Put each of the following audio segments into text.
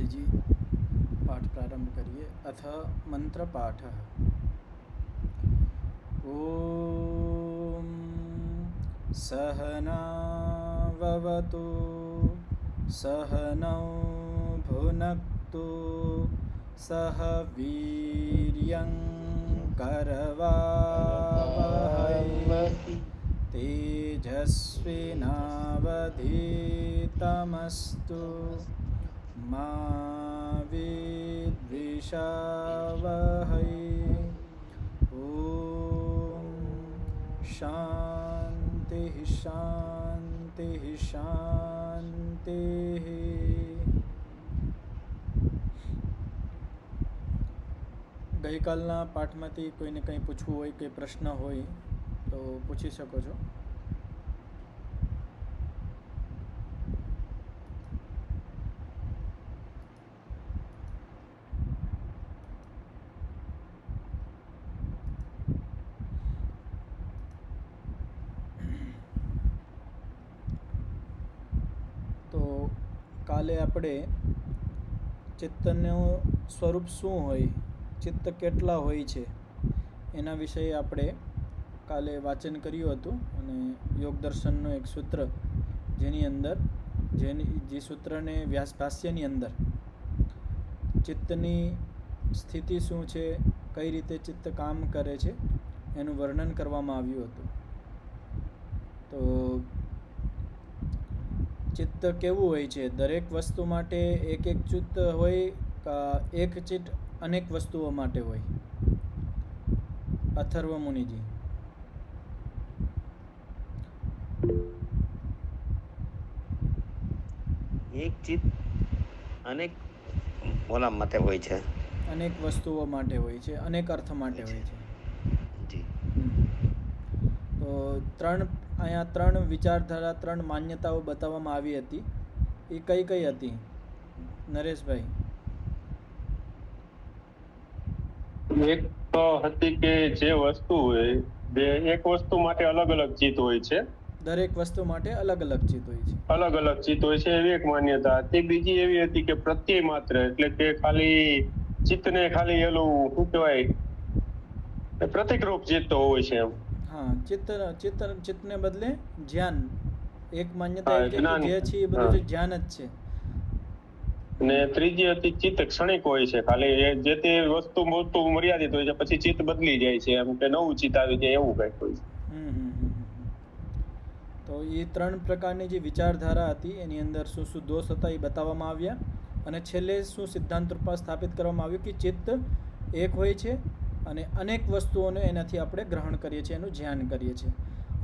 जी पाठ प्रारंभ करिए। अथ मंत्रपाठः। ॐ सहनाववतु सहनौ भुनक्तु सह वीर्यं करवावहै तेजस्विनावधीतमस्तु मा विद्विषावहै। ॐ शान्तिः शान्तिः शान्तिः। ગઈકાલના પાઠમાંથી કોઈને કંઈ પૂછવું હોય કે પ્રશ્ન હોય તો પૂછી શકો છો. તો કાલે આપણે ચિત્તનું સ્વરૂપ શું હોય, ચિત્ત કેટલા હોય છે એના વિશે આપણે કાલે વાંચન કર્યું હતું. અને યોગ દર્શનનું એક સૂત્ર જેની અંદર જે સૂત્રને ભાષ્યની અંદર ચિત્તની સ્થિતિ શું છે, કઈ રીતે ચિત્ત કામ કરે છે એનું વર્ણન કરવામાં આવ્યું હતું. તો ચિત્ત કેવું હોય છે? દરેક વસ્તુ માટે એક એક ચિત્ત હોય કે એક ચિત્ત અનેક વસ્તુઓ માટે હોય? અથર્વ મુનિજી. એક ચિત્ત અનેક ઓલા માટે હોય છે, અનેક વસ્તુઓ માટે હોય છે, અનેક અર્થ માટે હોય છે. તો અહીંયા ત્રણ વિચારધારા, ત્રણ માન્યતાઓ બતાવવામાં આવી હતી. એ કઈ કઈ હતી નરેશભાઈ? એક તો હતી કે જે વસ્તુ હોય એક વસ્તુ માટે અલગ અલગ ચિત્ત હોય છે, દરેક વસ્તુ માટે અલગ અલગ ચિત્ત હોય છે, અલગ અલગ ચિત્ત હોય છે, એવી એક માન્યતા હતી. બીજી એવી હતી કે પ્રત્યય માત્ર, એટલે કે ખાલી ચિત્તને ખાલી એલું શું કહેવાય, પ્રતિક રૂપ ચિત્ત હોય છે એમ. હા, ચિત્તને બદલે જ્ઞાન. એક માન્યતા એ કે જે છે એ બધું જ્ઞાન જ છે. અને ત્રીજી હતી ચિત્ત ક્ષણિક હોય છે, ખાલી જે તે વસ્તુ મર્યાદિત હોય છે, પછી ચિત્ત બદલી જાય છે, એમ કે નવું ચિત્ત આવી જાય એવું કઈક હોય છે. તો એ ત્રણ પ્રકારની જે વિચારધારા હતી એની અંદર શું શું દોષ હતા એ બતાવવામાં આવ્યા. અને છેલ્લે શું સિદ્ધાંત રૂપમાં સ્થાપિત કરવામાં આવ્યું કે ચિત્ત એક હોય છે અને અનેક વસ્તુઓને એનાથી આપણે ગ્રહણ કરીએ છીએ, એનું ધ્યાન કરીએ છીએ.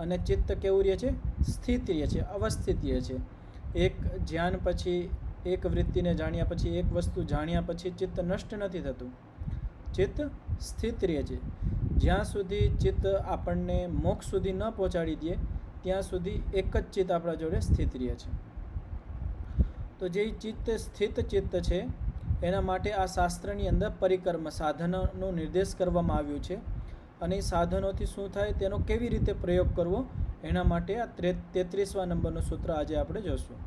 અને ચિત્ત કેવું રહે છે? સ્થિત રહે છે, અવસ્થિત રહે છે. એક ધ્યાન પછી, એક વૃત્તિને જાણ્યા પછી, એક વસ્તુ જાણ્યા પછી ચિત્ત નષ્ટ નથી થતું, ચિત્ત સ્થિત રહે છે. જ્યાં સુધી ચિત્ત આપણને મોક્ષ સુધી ન પહોંચાડી દે ત્યાં સુધી એક જ ચિત્ત આપણા જોડે સ્થિત રહે છે. તો જે ચિત્ત સ્થિત ચિત્ત છે એના માટે આ શાસ્ત્રની અંદર પરિકર્મ સાધનનો નિર્દેશ કરવામાં આવ્યું છે. અને એ સાધનોથી શું થાય તેનો કેવી રીતે પ્રયોગ કરવો એના માટે આ 33મા નંબરનું સૂત્ર આજે આપણે જોશું.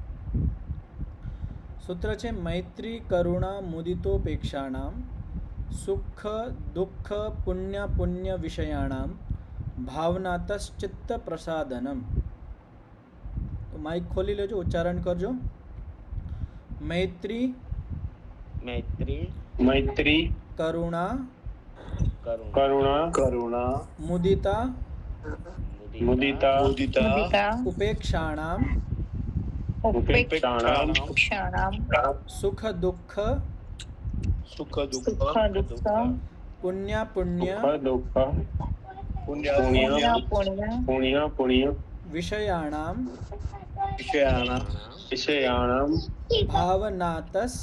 સૂત્ર છે મૈત્રી કરુણા મુદિતોપેક્ષાણામ સુખ દુઃખ પુણ્ય વિષયાણામ ભાવનાતશ્ચિત્ત પ્રસાદનમ. તો માઇક ખોલી લેજો, ઉચ્ચારણ કરજો. મૈત્રી કરુણા મુદિતા ઉપેક્ષાણામ સુખ દુઃખ પુણ્ય વિષયાણામ ભાવનાતસ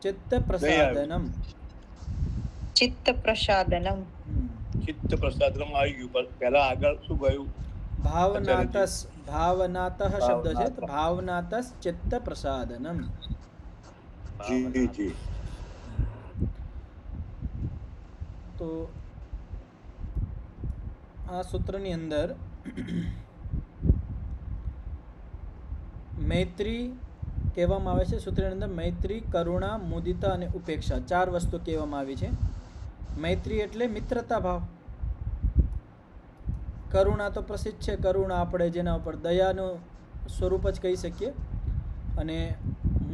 ચિત્ત પ્રસાદનમ. ચિત્ત પ્રસાદનમ આવી ગયું, પણ પહેલા આગળ શું ગયું? ભાવનાતઃ શબ્દ છે, તો ભાવનાતસ ચિત્ત પ્રસાદનમ. તો આ સૂત્રની અંદર મૈત્રી કહેવામાં આવે છે. સૂત્રની અંદર મૈત્રી, કરુણા, મુદિતા અને ઉપેક્ષા 4 વસ્તુ કહેવામાં આવી છે. મૈત્રી એટલે મિત્રતા ભાવ. કરુણા તો પ્રસિદ્ધ છે. કરુણા આપણે જેના ઉપર દયાનું સ્વરૂપ જ કહી શકીએ. અને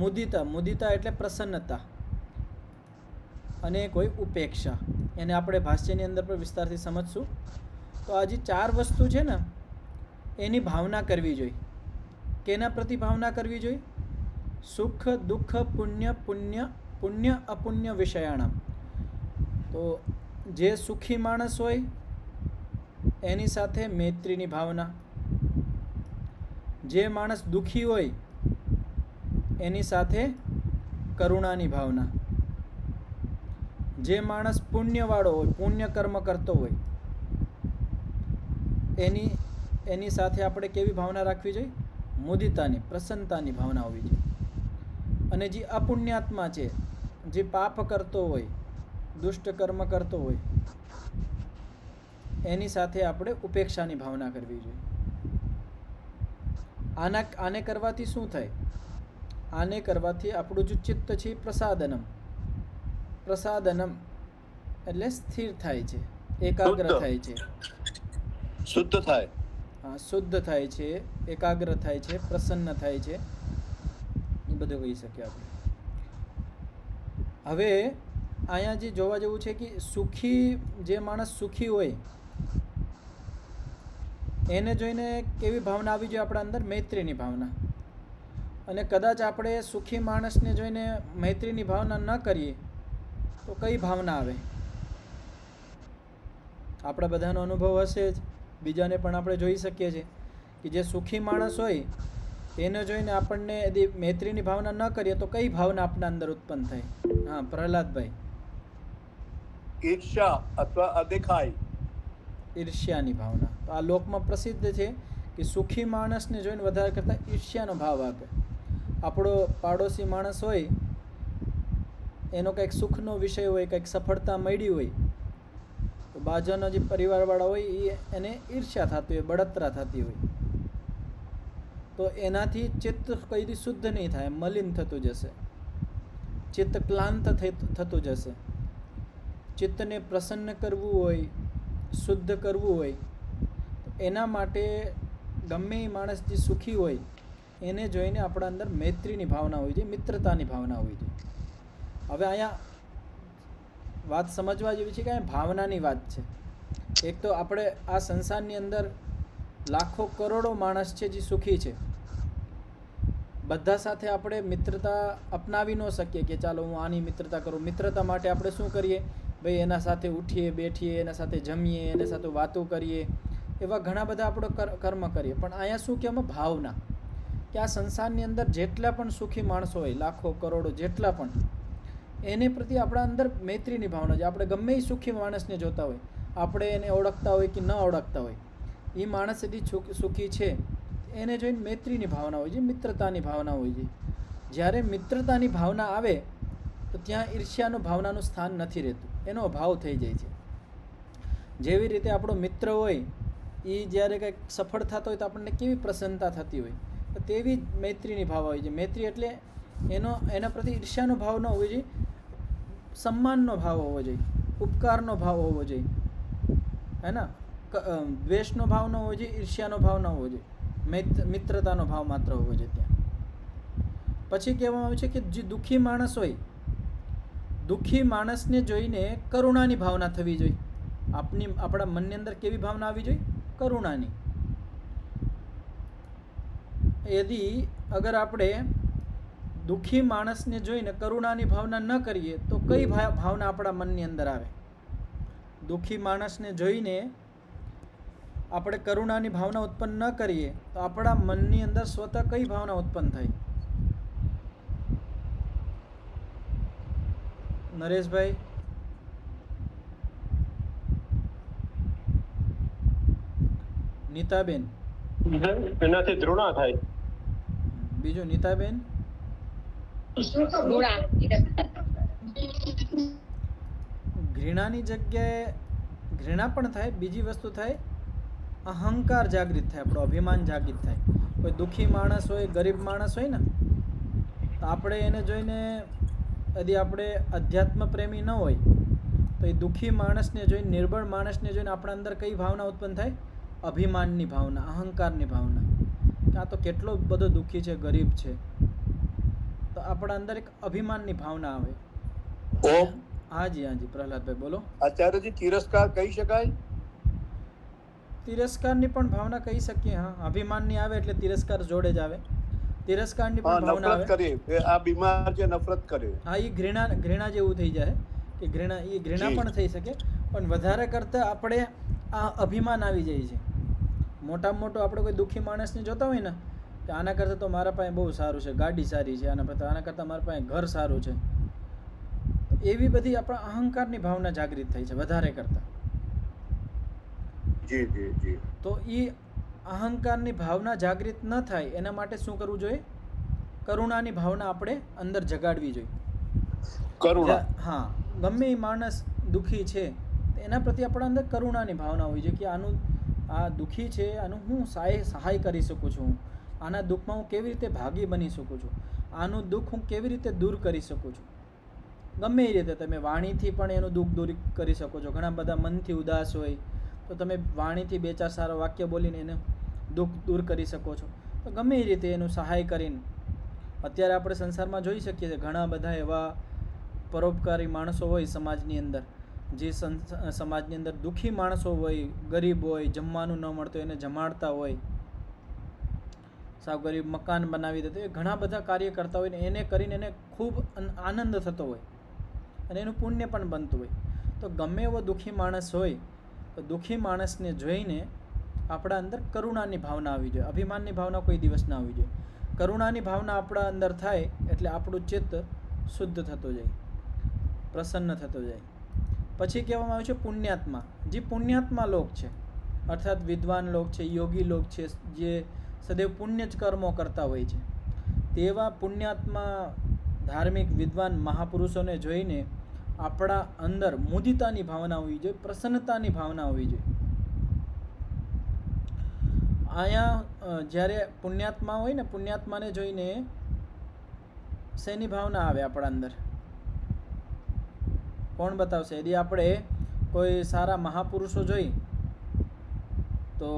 મુદિતા એટલે પ્રસન્નતા. અને કોઈ ઉપેક્ષા, એને આપણે ભાષ્યની અંદર પણ વિસ્તારથી સમજશું. તો આ જે 4 વસ્તુ છે ને એની ભાવના કરવી જોઈએ. કેના પ્રતિ ભાવના કરવી જોઈએ? સુખ દુઃખ પુણ્ય અપુણ્ય વિષયાણામ. તો જે સુખી માણસ હોય એની સાથે મૈત્રીની ભાવના, જે માણસ દુઃખી હોય એની સાથે કરુણાની ભાવના, જે માણસ પુણ્યવાળો હોય, પુણ્ય કર્મ કરતો હોય એની સાથે આપણે કેવી ભાવના રાખવી જોઈએ? મુદિતાની, પ્રસન્નતાની ભાવના હોવી જોઈએ. અને જે અપુણ્યાત્મા છે, જે પાપ કરતો હોય, દુષ્ટ કર્મ કરતો હોય એની સાથે આપણે ઉપેક્ષાની ભાવના કરવી જોઈએ. આને કરવાથી શું થાય? આને કરવાથી આપણું જે ચિત્ત છે પ્રસાદનમ એટલે સ્થિર થાય છે, એકાગ્ર થાય છે, શુદ્ધ થાય. હા, શુદ્ધ થાય છે, એકાગ્ર થાય છે, પ્રસન્ન થાય છે. એ બધું કહી શકીએ આપણે. હવે અહીંયા જે જોવા જેવું છે કે સુખી, જે માણસ સુખી હોય એને જોઈને કેવી ભાવના આવી જોઈએ આપણા અંદર? મૈત્રીની ભાવના. અને કદાચ આપણે સુખી માણસને જોઈને મૈત્રીની ભાવના ન કરીએ તો કઈ ભાવના આવે? આપણા બધાનો અનુભવ હશે જ, બીજાને પણ આપણે જોઈ શકીએ છીએ કે જે સુખી માણસ હોય એને જોઈને આપણને यदि મૈત્રીની ભાવના ન કરીએ તો કઈ ભાવના આપણા અંદર ઉત્પન્ન થાય? હા, પ્રહલાદભાઈ. ઈર્ષ્યા અથવા અદેખાઈ. ઈર્ષ્યાની ભાવના. તો આ લોકમાં પ્રસિદ્ધ છે કે સુખી માણસને જોઈને વધારે કરતાં ઈર્ષ્યાનો ભાવ આપે. આપણો પાડોશી માણસ હોય એનો કંઈક સુખનો વિષય હોય, કંઈક સફળતા મળી હોય તો બાજુના જે પરિવારવાળા હોય એ એને ઈર્ષ્યા થતી હોય, બળતરા થતી હોય તો એનાથી ચિત્ત કઈ દી શુદ્ધ નહીં થાય, મલિન થતું જશે, ચિત્ત ક્લાંત થતું જશે. ચિત્તને પ્રસન્ન કરવું હોય, શુદ્ધ કરવું હોય એના માટે ગમે એ માણસ જે સુખી હોય એને જોઈને આપણા અંદર મૈત્રીની ભાવના હોવી જોઈએ, મિત્રતાની ભાવના હોવી જોઈએ. હવે અહીંયા વાત સમજવા જેવી છે કે અહીંયા ભાવનાની વાત છે. એક તો આપણે આ સંસારની અંદર લાખો કરોડો માણસ છે જે સુખી છે. બધા સાથે આપણે મિત્રતા અપનાવી ન શકીએ કે ચાલો હું આની મિત્રતા કરું. મિત્રતા માટે આપણે શું કરીએ? ભાઈ એના સાથે ઉઠીએ, બેઠીએ, એના સાથે જમીએ, એના સાથે વાતો કરીએ, એવા ઘણા બધા આપણે કર્મ કરીએ. પણ અહીંયા શું કહેવામાં? ભાવના. કે આ સંસારની અંદર જેટલા પણ સુખી માણસો હોય, લાખો કરોડો જેટલા પણ, એને પ્રત્યે આપણા અંદર મૈત્રીની ભાવના છે. આપણે ગમે એ સુખી માણસને જોતા હોય, આપણે એને ઓળખતા હોય કે ન ઓળખતા હોય, એ માણસ यदि સુખી છે એને જોઈને મૈત્રીની ભાવના હોય છે, મિત્રતાની ભાવના હોય છે. જ્યારે મિત્રતાની ભાવના આવે તો ત્યાં ઈર્ષ્યાનું ભાવનાનું સ્થાન નથી રહેતું, એનો અભાવ થઈ જાય છે. જેવી રીતે આપણો મિત્ર હોય એ જ્યારે કંઈક સફળ થતો હોય તો આપણને કેવી પ્રસન્નતા થતી હોય, તો તેવી જ મૈત્રીની ભાવ હોય છે. મૈત્રી એટલે એના પ્રતિ ઈર્ષ્યાનો ભાવ ન હોવો જોઈએ, સન્માનનો ભાવ હોવો જોઈએ, ઉપકારનો ભાવ હોવો જોઈએ, હે ને? દ્વેષનો ભાવ ન હોવો જોઈએ, ઈર્ષ્યાનો ભાવ ન હોવો જોઈએ, મિત્રતાનો ભાવ માત્ર હોવો જોઈએ ત્યાં. પછી કહેવામાં આવે છે કે જે દુઃખી માણસ હોય, દુઃખી માણસને જોઈને કરુણાની ભાવના થવી જોઈએ. આપણા મનની અંદર કેવી ભાવના આવી જોઈએ? કરુણાની. यदि अगर આપણે દુઃખી માણસને જોઈને કરુણાની ભાવના ન કરીએ તો કઈ ભાવના આપણા મનની અંદર આવે? દુઃખી માણસને જોઈને આપણે કરુણાની ભાવના ઉત્પન્ન ન કરીએ તો આપણા મનની અંદર સ્વતઃ કઈ ભાવના ઉત્પન્ન થાય? નરેશભાઈ? નીતાબેન? એનાથી ધૃણા થાય. બીજું નીતાબેન? ઘૃણાની જગ્યાએ ઘૃણા પણ થાય, બીજી વસ્તુ થાય અહંકાર જાગૃત થાય, આપણો અભિમાન જાગૃત થાય કોઈ દુઃખી માણસ હોય, ગરીબ માણસ હોય ને, તો આપણે એને જોઈને, यदि આપણે અધ્યાત્મ પ્રેમી ન હોય તો એ દુઃખી માણસને જોઈને, નિર્બળ માણસને જોઈને આપણા અંદર કઈ ભાવના ઉત્પન્ન થાય? અભિમાનની ભાવના, અહંકારની ભાવના, કે આ તો કેટલો બધો દુઃખી છે, ગરીબ છે. તો આપણા અંદર એક અભિમાનની ભાવના આવે. ઓમ હાજી પ્રહલાદભાઈ બોલો. આચાર્યજી તિરસ્કાર કહી શકાય? તિરસ્કારની પણ ભાવના કહી શકીએ. હા, અભિમાનની આવે એટલે તિરસ્કાર જોડે જ આવે. તિરસ્કારની પણ ભાવના નફરત આવે. કરે, આ બીમાર છે નફરત કરે. હા, એ ઘૃણા જેવું થઈ જાય કે ઘૃણા જી. પણ થઈ શકે, પણ વધારે કરતા આપણે આ અભિમાન આવી જાય છે. મોટામાં મોટો આપણે કોઈ દુઃખી માણસને જોતા હોય ને, કે આના કરતાં તો મારા પાસે બહુ સારું છે, ગાડી સારી છે, આના કરતાં મારા પાસે ઘર સારું છે, એવી બધી આપણા અહંકારની ભાવના જાગૃત થઈ છે વધારે કરતા. જી જી જી. તો એ અહંકારની ભાવના જાગૃત ન થાય એના માટે શું કરવું જોઈએ? કરુણાની ભાવના આપણે અંદર જગાડવી જોઈએ. કરુણા. હા, ગમે એ માણસ દુઃખી છે એના પ્રત્યે આપણા અંદર કરુણાની ભાવના હોવી જોઈએ, કે આ દુઃખી છે, આનું હું સહાય કરી શકું છું, આના દુઃખમાં હું કેવી રીતે ભાગી બની શકું છું, આનું દુઃખ હું કેવી રીતે દૂર કરી શકું છું. ગમે એ રીતે તમે વાણીથી પણ એનું દુઃખ દૂર કરી શકો છો. ઘણા બધા મનથી ઉદાસ હોય તો તમે વાણીથી 2-4 સારા વાક્ય બોલીને એને દુઃખ દૂર કરી શકો છો. તો ગમે એ રીતે એનું સહાય કરીને, અત્યારે આપણે સંસારમાં જોઈ શકીએ છીએ ઘણા બધા એવા પરોપકારી માણસો હોય સમાજની અંદર, જે સમાજની અંદર દુઃખી માણસો હોય, ગરીબ હોય, જમવાનું ન મળતું એને જમાડતા હોય, સાવ ગરીબ મકાન બનાવી દેતો, એ ઘણા બધા કાર્ય કરતા હોય ને એને કરીને એને ખૂબ આનંદ થતો હોય અને એનું પુણ્ય પણ બનતું હોય. તો ગમે એવો દુઃખી માણસ હોય તો દુઃખી માણસને જોઈને આપણા અંદર કરુણાની ભાવના આવી જોઈએ. અભિમાનની ભાવના કોઈ દિવસ ના આવી જોઈએ. કરુણાની ભાવના આપણા અંદર થાય એટલે આપણું ચિત્ત શુદ્ધ થતું જાય, પ્રસન્ન થતો જાય. પછી કહેવામાં આવે છે પુણ્યાત્મા. જે પુણ્યાત્મા લોક છે, અર્થાત વિદ્વાન લોક છે, યોગી લોક છે, જે સદૈવ પુણ્ય જ કર્મો કરતા હોય છે, તેવા પુણ્યાત્મા ધાર્મિક વિદ્વાન મહાપુરુષોને જોઈને આપણા અંદર મુદિતાની ભાવના હોવી જોઈએ, પ્રસન્નતાની ભાવના હોવી જોઈએ. અહીંયા જ્યારે પુણ્યાત્મા હોય ને, પુણ્યાત્માને જોઈને શેની ભાવના આવે આપણા અંદર? કોણ બતાવશે? यदि આપણે કોઈ સારા મહાપુરુષો જોઈ તો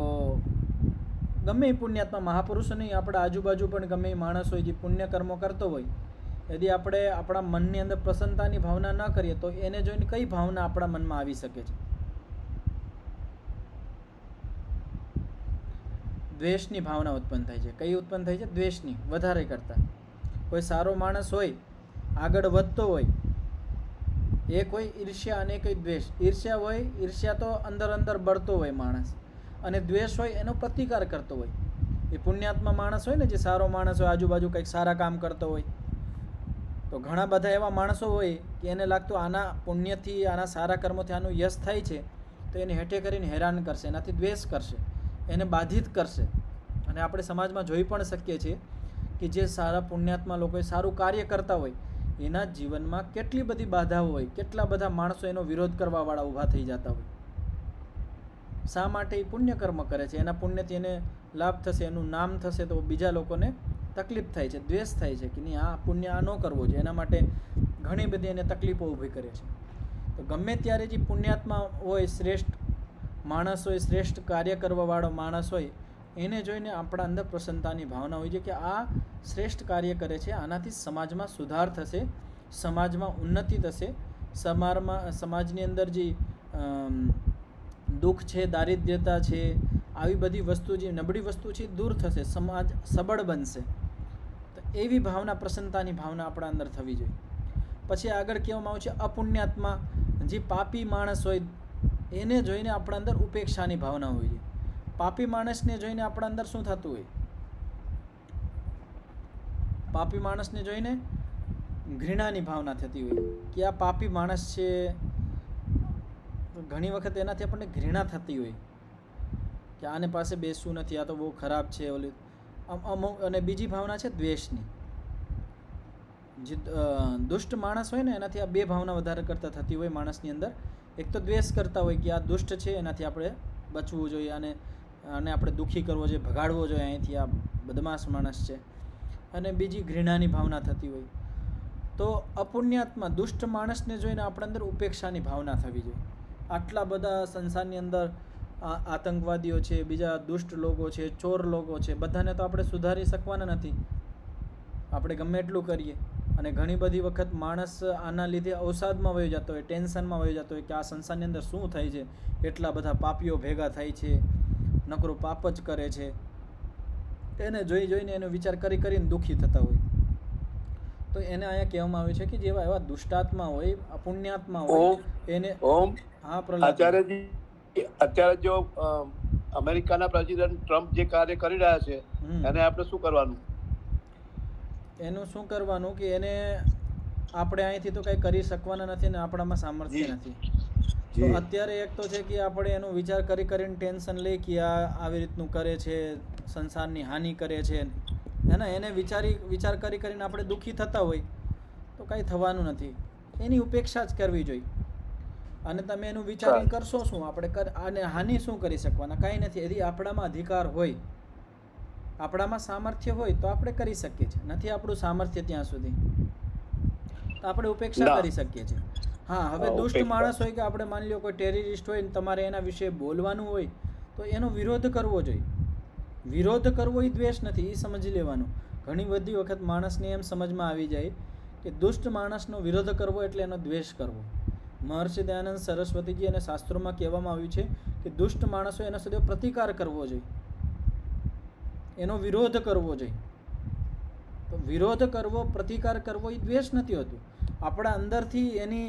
ગમે એ પુણ્યાત્મા મહાપુરુષો નહીં, આપણા આજુબાજુ પણ ગમે એ માણસ હોય જે પુણ્ય કર્મો કરતો હોય, यदि આપણે આપણા મનની અંદર પ્રસન્નતાની ભાવના ન કરીએ તો એને જોઈને કઈ ભાવના આપણા મનમાં આવી શકે છે? દ્વેષની ભાવના ઉત્પન્ન થાય છે. કઈ ઉત્પન્ન થાય છે? દ્વેષની, વધારે કરતા. કોઈ સારો માણસ હોય, આગળ વધતો હોય, એક હોય ઈર્ષ્યા અને એક હોય દ્વેષ. ઈર્ષ્યા હોય, ઈર્ષ્યા તો અંદર બળતો હોય માણસ, અને દ્વેષ હોય એનો પ્રતિકાર કરતો હોય. એ પુણ્યાત્મા માણસ હોય ને, જે સારો માણસ હોય, આજુબાજુ કંઈક સારા કામ કરતો હોય, તો ઘણા બધા એવા માણસો હોય કે એને લાગતું આના પુણ્યથી, આના સારા કર્મોથી આનું યશ થાય છે, તો એને હેઠે કરીને હેરાન કરશે, એનાથી દ્વેષ કરશે, એને બાધિત કરશે. અને આપણે સમાજમાં જોઈ પણ શકીએ છીએ કે જે સારા પુણ્યાત્મા લોકો સારું કાર્ય કરતા હોય એના જીવનમાં કેટલી બધી બાધાઓ હોય, કેટલા બધા માણસો એનો વિરોધ કરવાવાળા ઊભા થઈ જતા હોય. શા માટે? એ પુણ્ય કર્મ કરે છે, એના પુણ્યથી એને લાભ થશે, એનું નામ થશે, તો બીજા લોકોને તકલીફ થાય છે, દ્વેષ થાય છે કે નહીં, આ પુણ્ય આ ન કરવો જોઈએ. એના માટે ઘણી બધી એને તકલીફો ઊભી કરે છે. તો ગમે ત્યારે જે પુણ્યાત્મા હોય, શ્રેષ્ઠ માણસ હોય, શ્રેષ્ઠ કાર્ય કરવાવાળો માણસ હોય, એને જોઈને આપણા અંદર પ્રસન્નતાની ભાવના હોય છે કે આ શ્રેષ્ઠ કાર્ય કરે છે, આનાથી સમાજમાં સુધાર થશે, સમાજમાં ઉન્નતિ થશે, સમાજની અંદર જે દુઃખ છે, દારિદ્ર્યતા છે, આવી બધી વસ્તુ, જે નબળી વસ્તુ છે દૂર થશે, સમાજ સબળ બનશે. તો એવી ભાવના, પ્રસન્નતાની ભાવના આપણા અંદર થવી જોઈએ. પછી આગળ કહેવામાં આવે છે અપુણ્યાત્મા, જે પાપી માણસ હોય એને જોઈને આપણા અંદર ઉપેક્ષાની ભાવના હોવી જોઈએ. પાપી માણસને જોઈને આપણા અંદર શું થતું હોય? પાપી માણસને જોઈને ઘૃણાની ભાવના થતી હોય કે આ પાપી માણસ છે. ઘણી વખત એનાથી આપણને ઘૃણા થતી હોય કે આને પાસે બેસવું નથી, આ તો બહુ ખરાબ છે, ઓલી અમુક. અને બીજી ભાવના છે દ્વેષની. જે દુષ્ટ માણસ હોય ને એનાથી આ બે ભાવના વધારે કરતા થતી હોય માણસની અંદર. એક તો દ્વેષ કરતા હોય કે આ દુષ્ટ છે, એનાથી આપણે બચવું જોઈએ, અને આને આપણે દુઃખી કરવો જોઈએ, ભગાડવો જોઈએ અહીંથી, આ બદમાશ માણસ છે. અને બીજી ઘૃણાની ભાવના થતી હોય. તો અપુણ્યાત્મા દુષ્ટ માણસને જોઈને આપણે અંદર ઉપેક્ષાની ભાવના થવી જોઈએ. આટલા બધા સંસારની અંદર આતંકવાદીઓ છે, બીજા દુષ્ટ લોકો છે, ચોર લોકો છે, બધાને તો આપણે સુધારી શકવાના નથી, આપણે ગમે એટલું કરીએ. અને ઘણી બધી વખત માણસ આના લીધે અવસાદમાં વયો જતો હોય, ટેન્શનમાં વયો જતો હોય કે આ સંસારની અંદર શું થાય છે, એટલા બધા પાપીઓ ભેગા થાય છે, નકરું પાપ જ કરે છે, એને જોઈ જોઈને એનો વિચાર કરી કરીને દુઃખી થતા હોય. તો એને અહીંયા કહેવામાં આવે છે કે જેવા એવા દુષ્ટાત્મા હોય, અપુણ્યાત્મા હોય એને. ઓમ હા પ્રહલાદ. આચાર્યજી, અત્યારે જો અમેરિકાના પ્રેસિડેન્ટ ટ્રમ્પ જે કાર્ય કરી રહ્યા છે એને આપણે શું કરવાનું? એનું શું કરવાનું કે એને આપણે અહીંથી તો કંઈ કરી શકવાના નથી ને આપણામાં સામર્થ્ય નથી. તો અત્યારે એક તો છે કે આપણે એનો વિચાર કરી કરીને ટેન્શન લઈ કે આ આવી રીતનું કરે છે, સંસારની હાનિ કરે છે, એને વિચાર કરી કરીને આપણે દુઃખી થતા હોય તો કાંઈ થવાનું નથી. એની ઉપેક્ષા જ કરવી જોઈએ. અને તમે એનું વિચારી કરશો શું? આપણે આને હાનિ શું કરી શકવાના? કાંઈ નથી. यदि આપણામાં અધિકાર હોય, આપણામાં સામર્થ્ય હોય તો આપણે કરી શકીએ છીએ. નથી આપણું સામર્થ્ય ત્યાં સુધી તો આપણે ઉપેક્ષા કરી શકીએ છીએ. હા, હવે દુષ્ટ માણસ હોય કે આપણે માની લો કોઈ ટેરરિસ્ટ હોય ને તમારે એના વિશે બોલવાનું હોય તો એનો વિરોધ કરવો જોઈએ. વિરોધ કરવો એ દ્વેષ નથી, એ સમજી લેવાનું. ઘણી બધી વખત માણસને એમ સમજમાં આવી જાય કે દુષ્ટ માણસનો વિરોધ કરવો એટલે એનો દ્વેષ કરવો. મહર્ષિ દયાનંદ સરસ્વતીજી અને શાસ્ત્રોમાં કહેવામાં આવ્યું છે કે દુષ્ટ માણસો એના સુધી પ્રતિકાર કરવો જોઈએ, એનો વિરોધ કરવો જોઈએ. તો વિરોધ કરવો, પ્રતિકાર કરવો એ દ્વેષ નથી હોતું. આપણા અંદરથી એની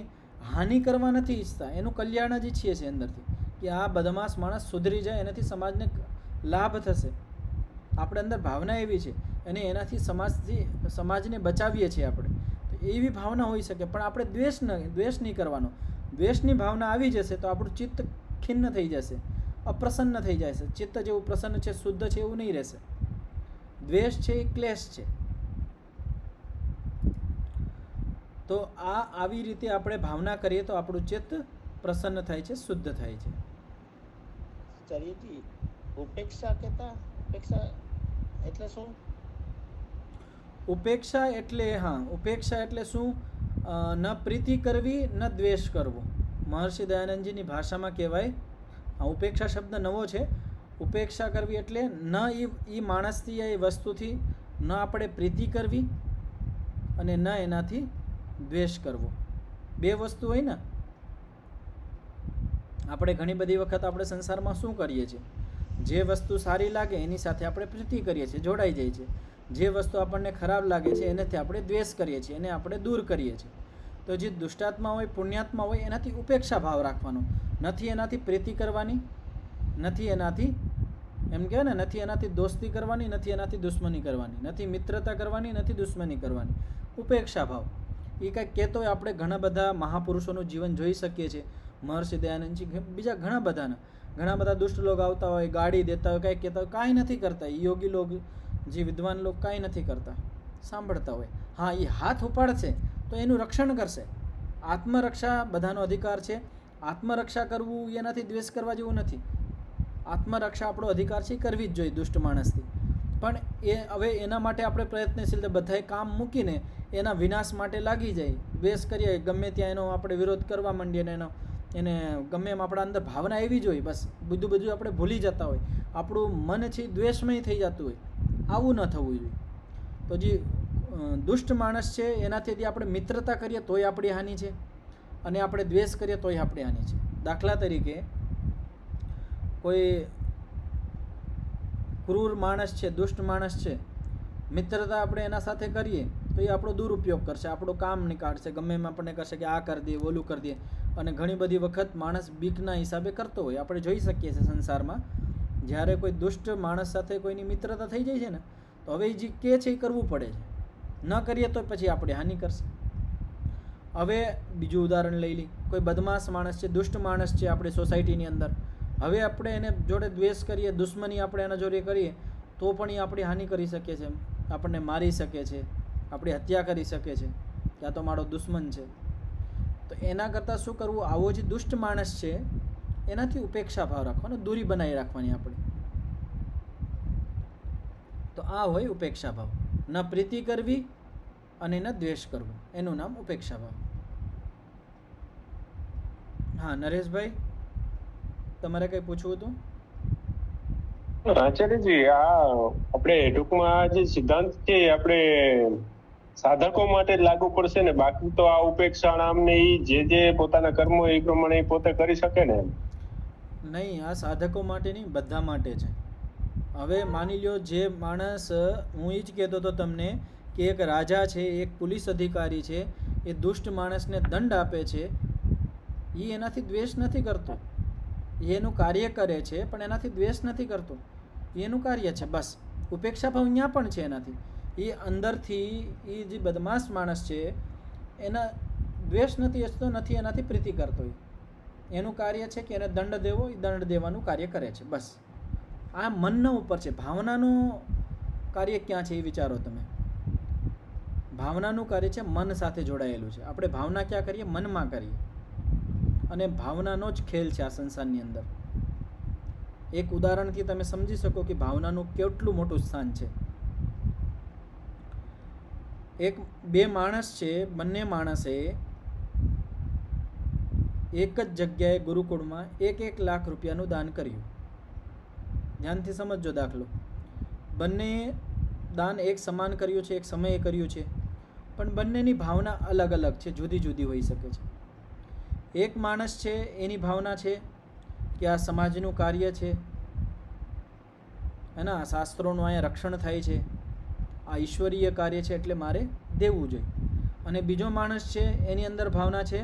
હાનિ કરવા નથી ઈચ્છતા, એનું કલ્યાણ જ ઈચ્છીએ છીએ અંદરથી કે આ બદમાશ માણસ સુધરી જાય, એનાથી સમાજને લાભ થશે. આપણે અંદર ભાવના એવી છે અને એનાથી સમાજને બચાવીએ છીએ આપણે, તો એવી ભાવના હોઈ શકે. પણ આપણે દ્વેષ નહીં કરવાનો. દ્વેષની ભાવના આવી જશે તો આપણું ચિત્ત ખિન્ન થઈ જશે, અપ્રસન્ન થઈ જશે. ચિત્ત જેવું પ્રસન્ન છે, શુદ્ધ છે એવું નહીં રહેશે. દ્વેષ છે એ ક્લેશ છે. તો આવી રીતે આપણે ભાવના કરીએ તો આપણું ચિત્ત પ્રસન્ન થાય છે, શુદ્ધ થાય છે. ચર્યજી, ઉપેક્ષા કહેતા, ઉપેક્ષા એટલે શું? ઉપેક્ષા એટલે ઉપેક્ષા એટલે શું? ન પ્રીતિ કરવી, ન દ્વેષ કરવો. મહર્ષિ દયાનંદજીની ભાષામાં કહેવાય, ઉપેક્ષા શબ્દ નવો છે. ઉપેક્ષા કરવી એટલે ન એ માણસથી, એ વસ્તુથી ન આપણે પ્રીતિ કરવી અને ન એનાથી દ્વેષ કરવો. બે વસ્તુ હોય ને. આપણે ઘણી બધી વખત આપણે સંસારમાં શું કરીએ છીએ? જે વસ્તુ સારી લાગે એની સાથે આપણે પ્રીતિ કરીએ છીએ, જોડાઈ જાય છે. જે વસ્તુ આપણને ખરાબ લાગે છે એનાથી આપણે દ્વેષ કરીએ છીએ, એને આપણે દૂર કરીએ છીએ. તો જે દુષ્ટાત્મા હોય, પુણ્યાત્મા હોય, એનાથી ઉપેક્ષા ભાવ રાખવાનો. નથી એનાથી પ્રીતિ કરવાની, નથી એનાથી એમ કહેવાય ને, નથી એનાથી દોસ્તી કરવાની, નથી એનાથી દુશ્મની કરવાની, નથી મિત્રતા કરવાની, નથી દુશ્મની કરવાની. ઉપેક્ષા ભાવ એ કંઈક કહેતો હોય. આપણે ઘણા બધા મહાપુરુષોનું જીવન જોઈ શકીએ છીએ. મહર્ષિ દયાનંદજી, બીજા ઘણા બધા દુષ્ટ લોક આવતા હોય, ગાડી દેતા હોય, કાંઈ કહેતા હોય, કાંઈ નથી કરતા. એ યોગી લોક, જે વિદ્વાન લોક કાંઈ નથી કરતા, સાંભળતા હોય. હા, એ હાથ ઉપાડશે તો એનું રક્ષણ કરશે. આત્મરક્ષા બધાનો અધિકાર છે. આત્મરક્ષા કરવું એનાથી દ્વેષ કરવા જેવું નથી. આત્મરક્ષા આપણો અધિકાર છે, કરવી જ જોઈએ દુષ્ટ માણસથી. પણ હવે એના માટે આપણે પ્રયત્નશીલ બધાએ કામ મૂકીને એના વિનાશ માટે લાગી જાય, દ્વેષ કરીએ, ગમે ત્યાં એનો આપણે વિરોધ કરવા માંડીએ ને એને ગમે એમ આપણા અંદર ભાવના એવી જ હોય, બસ બધું આપણે ભૂલી જતા હોય, આપણું મન છે દ્વેષમય થઈ જતું હોય. આવું ન થવું જોઈએ. તો જે દુષ્ટ માણસ છે એનાથી આપણે મિત્રતા કરીએ તોય આપણી હાનિ છે, અને આપણે દ્વેષ કરીએ તોય આપણી હાનિ છે. દાખલા તરીકે કોઈ ક્રૂર માણસ છે, દુષ્ટ માણસ છે, મિત્રતા આપણે એના સાથે કરીએ તો એ આપણો દુરુપયોગ કરશે, આપણું કામ નીકાળશે, ગમે એમ આપણને કહેશે કે આ કરી દે, ઓલું કરી દે. અને ઘણી બધી વખત માણસ બીકના હિસાબે કરતો હોય. આપણે જોઈ શકીએ છીએ સંસારમાં, જ્યારે કોઈ દુષ્ટ માણસ સાથે કોઈની મિત્રતા થઈ જાય છે ને, તો હવે એ જે કહે છે એ કરવું પડે છે. ન કરીએ તો પછી આપણે હાનિ કરશે. હવે બીજું ઉદાહરણ લઈ લઈએ. કોઈ બદમાશ માણસ છે, દુષ્ટ માણસ છે આપણી સોસાયટીની અંદર. હવે આપણે એને જોડે દ્વેષ કરીએ, દુશ્મની આપણે એના જોડે કરીએ તો પણ એ આપણી હાનિ કરી શકે છે, આપણને મારી શકે છે, આપણી હત્યા કરી શકે છે, કે આ તો મારો દુશ્મન છે. તો એના કરતાં શું કરવું? આવો જે દુષ્ટ માણસ છે એનાથી ઉપેક્ષા ભાવ રાખવાનો, દૂરી બનાવી રાખવાની આપણે. આ હોય ઉપેક્ષા ભાવ. ન પ્રીતિ કરવી અને ન દ્વેષ કરવો, એનું નામ ઉપેક્ષા ભાવ. હા નરેશભાઈ, તમારે કંઈ પૂછવું હતું? આચાર્યજી, આ આપણે ટૂંકમાં જે સિદ્ધાંત છે એ આપણે સાધકો માટે જ લાગુ પડશે ને, બાકી તો આ ઉપેક્ષા નામ ને ઈ જે પોતાના કર્મો એ પ્રમાણે ઈ પોતે કરી શકે ને? નહીં, આ સાધકો માટે નહીં, બધા માટે છે. હવે માની લ્યો જે માણસ, હું એ જ કહેતો હતો તમને કે એક રાજા છે, એક પોલીસ અધિકારી છે, એ દુષ્ટ માણસને દંડ આપે છે, એ એનાથી દ્વેષ નથી કરતો, એ એનું કાર્ય કરે છે પણ એનાથી દ્વેષ નથી કરતો, એનું કાર્ય છે બસ. ઉપેક્ષા ભાવ અહીંયા પણ છે એનાથી. એ અંદરથી એ જે બદમાશ માણસ છે એના દ્વેષ નથી હસતો, નથી એનાથી પ્રીતિ કરતો, એનું કાર્ય છે કે એને દંડ દેવો, એ દંડ દેવાનું કાર્ય કરે છે બસ. આ મનના ઉપર છે. ભાવનાનું કાર્ય ક્યાં છે એ વિચારો તમે. ભાવનાનું કાર્ય છે મન સાથે જોડાયેલું છે. આપણે ભાવના ક્યાં કરીએ? મનમાં કરીએ. અને ભાવનાનો જ ખેલ છે આ સંસારની અંદર. એક ઉદાહરણથી તમે સમજી શકો કે ભાવનાનું કેટલું મોટું સ્થાન છે. બે માણસ છે, બંને માણસે એક જ જગ્યાએ ગુરુકુળમાં 1 લાખ રૂપિયાનું દાન કર્યું. ધ્યાનથી સમજજો દાખલો. બંને દાન એક સમાન કર્યું છે, એક સમયે કર્યું છે, પણ બંનેની ભાવના અલગ અલગ છે, જુદી જુદી હોઈ શકે છે. એક માણસ છે એની ભાવના છે કે આ સમાજનું કાર્ય છે, એના શાસ્ત્રોનું અહીંયા રક્ષણ થાય છે, આ ઈશ્વરીય કાર્ય છે એટલે મારે દેવું જોઈએ. અને બીજો માણસ છે એની અંદર ભાવના છે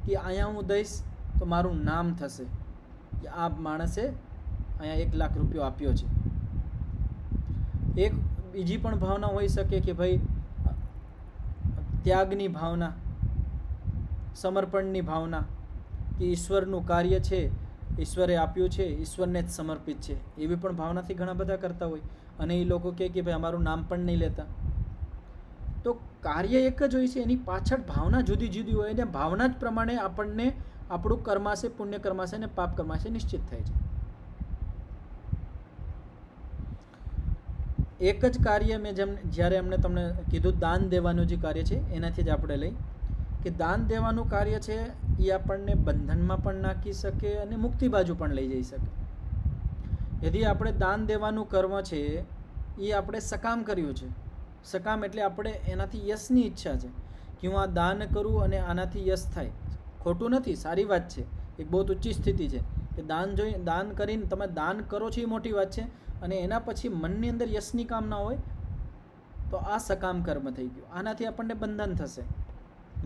કે અહીંયા હું દઈશ તો મારું નામ થશે કે આ માણસે અહીંયા 1 લાખ રૂપિયો આપ્યો છે. એક બીજી પણ ભાવના હોઈ શકે કે ભાઈ ત્યાગની ભાવના, સમર્પણની ભાવના, કે ઈશ્વરનું કાર્ય છે, ઈશ્વરે આપ્યું છે, ઈશ્વરને જ સમર્પિત છે, એવી પણ ભાવનાથી ઘણા બધા કરતા હોય. અને એ લોકો કહે કે ભાઈ અમારું નામ પણ નહીં લેતા. તો કાર્ય એક જ હોય છે, એની પાછળ ભાવના જુદી જુદી હોય ને ભાવના જ પ્રમાણે આપણને આપણું કર્માશે, પુણ્ય કર્માશે અને પાપ કર્માશે નિશ્ચિત થાય છે. એક જ કાર્ય મેં જ્યારે અમને તમને કીધું દાન દેવાનું જે કાર્ય છે એનાથી જ આપણે લઈ કે દાન દેવાનું કાર્ય છે એ આપણને બંધનમાં પણ નાખી શકે અને મુક્તિ બાજુ પણ લઈ જઈ શકે. यदि આપણે દાન દેવાનું કર્મ છે એ આપણે સકામ કર્યું છે. સકામ એટલે આપણે એનાથી યશની ઈચ્છા છે કે હું આ દાન કરું અને આનાથી યશ થાય. ખોટું નથી, સારી વાત છે, એક બહુ ઊંચી સ્થિતિ છે કે દાન કરીને તમે દાન કરો છો એ મોટી વાત છે. અને એના પછી મનની અંદર યશની કામના હોય તો આ સકામ કર્મ થઈ ગયું. આનાથી આપણને બંધન થશે,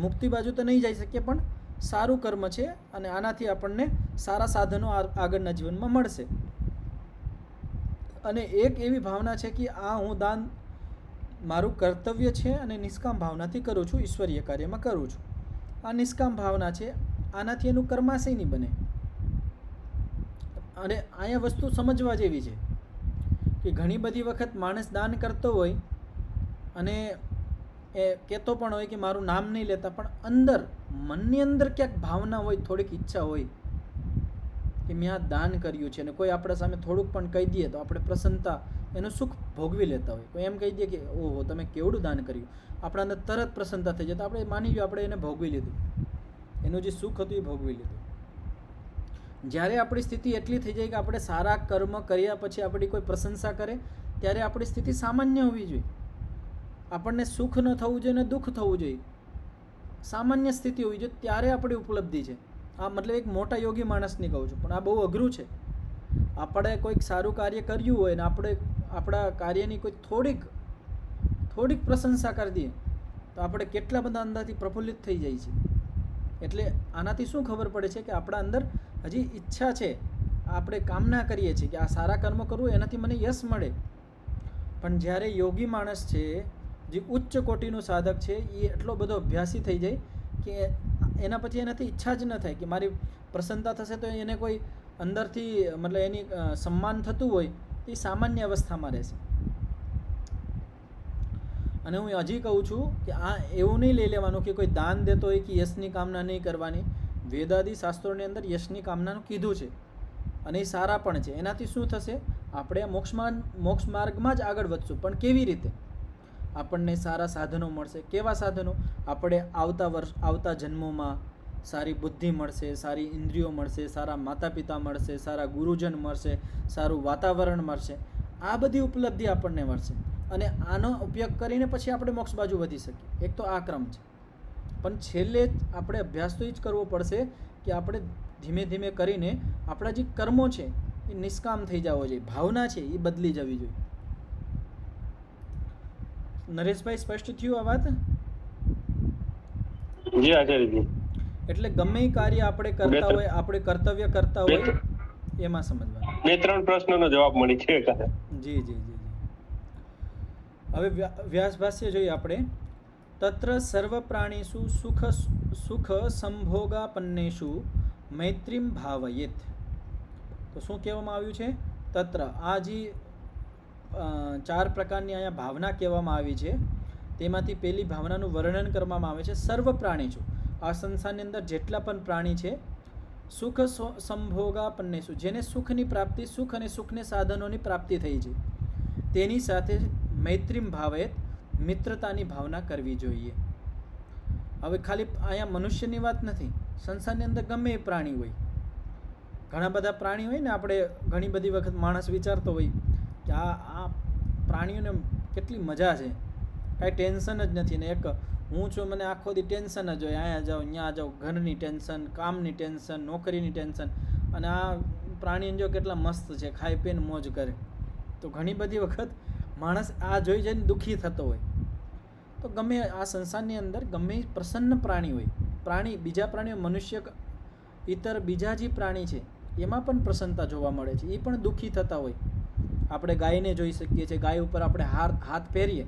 મુક્તિ બાજુ તો નહીં જઈ શકીએ પણ સારું કર્મ છે અને આનાથી આપણને સારા સાધનો આગળના જીવનમાં મળશે. અને એક એવી ભાવના છે કે આ હું દાન મારું કર્તવ્ય છે અને નિષ્કામ ભાવનાથી કરું છું, ઈશ્વરીય કાર્યમાં કરું છું. આ નિષ્કામ ભાવના છે, આનાથી એનું કર્માશય નહીં બને. અને અહીંયા વસ્તુ સમજવા જેવી છે કે ઘણી બધી વખત માણસ દાન કરતો હોય અને એ કહેતો પણ હોય કે મારું નામ નહીં લેતા, પણ અંદર મનની અંદર ક્યાંક ભાવના હોય, થોડીક ઈચ્છા હોય કે મેં આ દાન કર્યું છે. અને કોઈ આપણા સામે થોડુંક પણ કહી દે તો આપણે પ્રસન્નતા, એનું સુખ ભોગવી લેતા હોય. કોઈ એમ કહી દે કે ઓહો તમે કેવડું દાન કર્યું, આપણા અંદર તરત પ્રસન્નતા થઈ જાય તો આપણે માની લો આપણે એને ભોગવી લીધું, એનું જે સુખ હતું એ ભોગવી લીધું. જ્યારે આપણી સ્થિતિ એટલી થઈ જાય કે આપણે સારા કર્મ કર્યા પછી આપણી કોઈ પ્રશંસા કરે ત્યારે આપણી સ્થિતિ સામાન્ય હોવી જોઈએ. આપણને સુખ ન થવું જોઈએ ને દુઃખ થવું જોઈએ, સામાન્ય સ્થિતિ હોવી જોઈએ, ત્યારે આપણી ઉપલબ્ધિ છે. આ મતલબ એક મોટા યોગી માણસની કહું છું, પણ આ બહુ અઘરું છે. આપણે કોઈક સારું કાર્ય કર્યું હોય ને આપણે આપણા કાર્યની કોઈ થોડીક પ્રશંસા કરી દઈએ તો આપણે કેટલા બધા અંદરથી પ્રફુલ્લિત થઈ જાય છે. એટલે આનાથી શું ખબર પડે છે કે આપણા અંદર હજી ઈચ્છા છે, આપણે કામના કરીએ છીએ કે આ સારા કર્મ કરવું એનાથી મને યશ મળે. પણ જ્યારે યોગી માણસ છે, જે ઉચ્ચ કોટીનો સાધક છે, એ એટલો બધો અભ્યાસી થઈ જાય કે એના પછી એનાથી ઈચ્છા જ ન થાય કે મારી પ્રસન્નતા થશે તો એને કોઈ અંદરથી મતલબ એની સન્માન થતું હોય એ સામાન્ય અવસ્થામાં રહેશે. અને હું હજી કહું છું કે આ એવું નહીં લઈ લેવાનું કે કોઈ દાન દેતો હોય કે યશની કામના નહીં કરવાની. વેદાદી શાસ્ત્રોની અંદર યશની કામનાનું કીધું છે અને એ સારા પણ છે. એનાથી શું થશે, આપણે મોક્ષ માર્ગમાં જ આગળ વધશું. પણ કેવી રીતે? આપણને સારા સાધનો મળશે. કેવા સાધનો? આપણે આવતા જન્મોમાં સારી બુદ્ધિ મળશે, સારી ઇન્દ્રિયો મળશે, સારા માતા પિતા મળશે, સારા ગુરુજન મળશે, સારું વાતાવરણ મળશે. આ બધી ઉપલબ્ધિ આપણને મળશે અને આનો ઉપયોગ કરીને પછી આપણે મોક્ષ બાજુ વધી શકીએ. એક તો આ ક્રમ છે. પણ છેલ્લે આપણે અભ્યાસ તો એ જ કરવો પડશે કે આપણે ધીમે ધીમે કરીને આપણા જે કર્મો છે એ નિષ્કામ થઈ જવો જોઈએ. ભાવના છે એ બદલી જવી જોઈએ. નરેશભાઈ, સ્પષ્ટ થયું આ વાત? જી આચાર્યજી. એટલે ગમે એ કાર્ય આપણે કરતા હોય, આપણે કર્તવ્ય કરતા હોય એમાં સમજવાનું. 2-3 પ્રશ્નોનો જવાબ મળી છે. જી જી જી. હવે વ્યાસ ભાષ્ય જોઈએ આપણે. તત્ર સર્વ પ્રાણીષુ સુખ સંભોગાપન્નેષુ મૈત્રીમ ભાવયેત. તો શું કહેવામાં આવ્યું છે? તત્ર, આ જે 4 પ્રકારની અહીંયા ભાવના કહેવામાં આવી છે તેમાંથી પહેલી ભાવનાનું વર્ણન કરવામાં આવે છે. સર્વ પ્રાણીષુ, આ સંસારની અંદર જેટલા પણ પ્રાણી છે, સુખ સંભોગાપન્નેષુ, જેને સુખની પ્રાપ્તિ, સુખ અને સુખને સાધનોની પ્રાપ્તિ થઈ છે, તેની સાથે મૈત્રીમ ભાવયેત, મિત્રતાની ભાવના કરવી જોઈએ. હવે ખાલી અહીંયા મનુષ્યની વાત નથી, સંસારની અંદર ગમે એ પ્રાણી હોય, ઘણા બધા પ્રાણી હોય ને, આપણે ઘણી બધી વખત માણસ વિચારતો હોય કે આ પ્રાણીઓને કેટલી મજા છે, કાંઈ ટેન્શન જ નથી. ને એક હું છું, મને આખો દી ટેન્શન જ હોય, અહીંયા જાઉં ત્યાં જાઉં, ઘરની ટેન્શન, કામની ટેન્શન, નોકરીની ટેન્શન, અને આ પ્રાણીઓ જો કેટલા મસ્ત છે, ખાઈ પીને મોજ કરે. તો ઘણી બધી વખત માણસ આ જોઈ જઈને દુઃખી થતો હોય. તો ગમે આ સંસારની અંદર ગમે પ્રસન્ન પ્રાણી હોય, બીજા પ્રાણીઓ, મનુષ્ય, ઇતર બીજા જે પ્રાણી છે એમાં પણ પ્રસન્નતા જોવા મળે છે, એ પણ દુઃખી થતા હોય. આપણે ગાયને જોઈ શકીએ છીએ, ગાય ઉપર આપણે હાથ ફેરીએ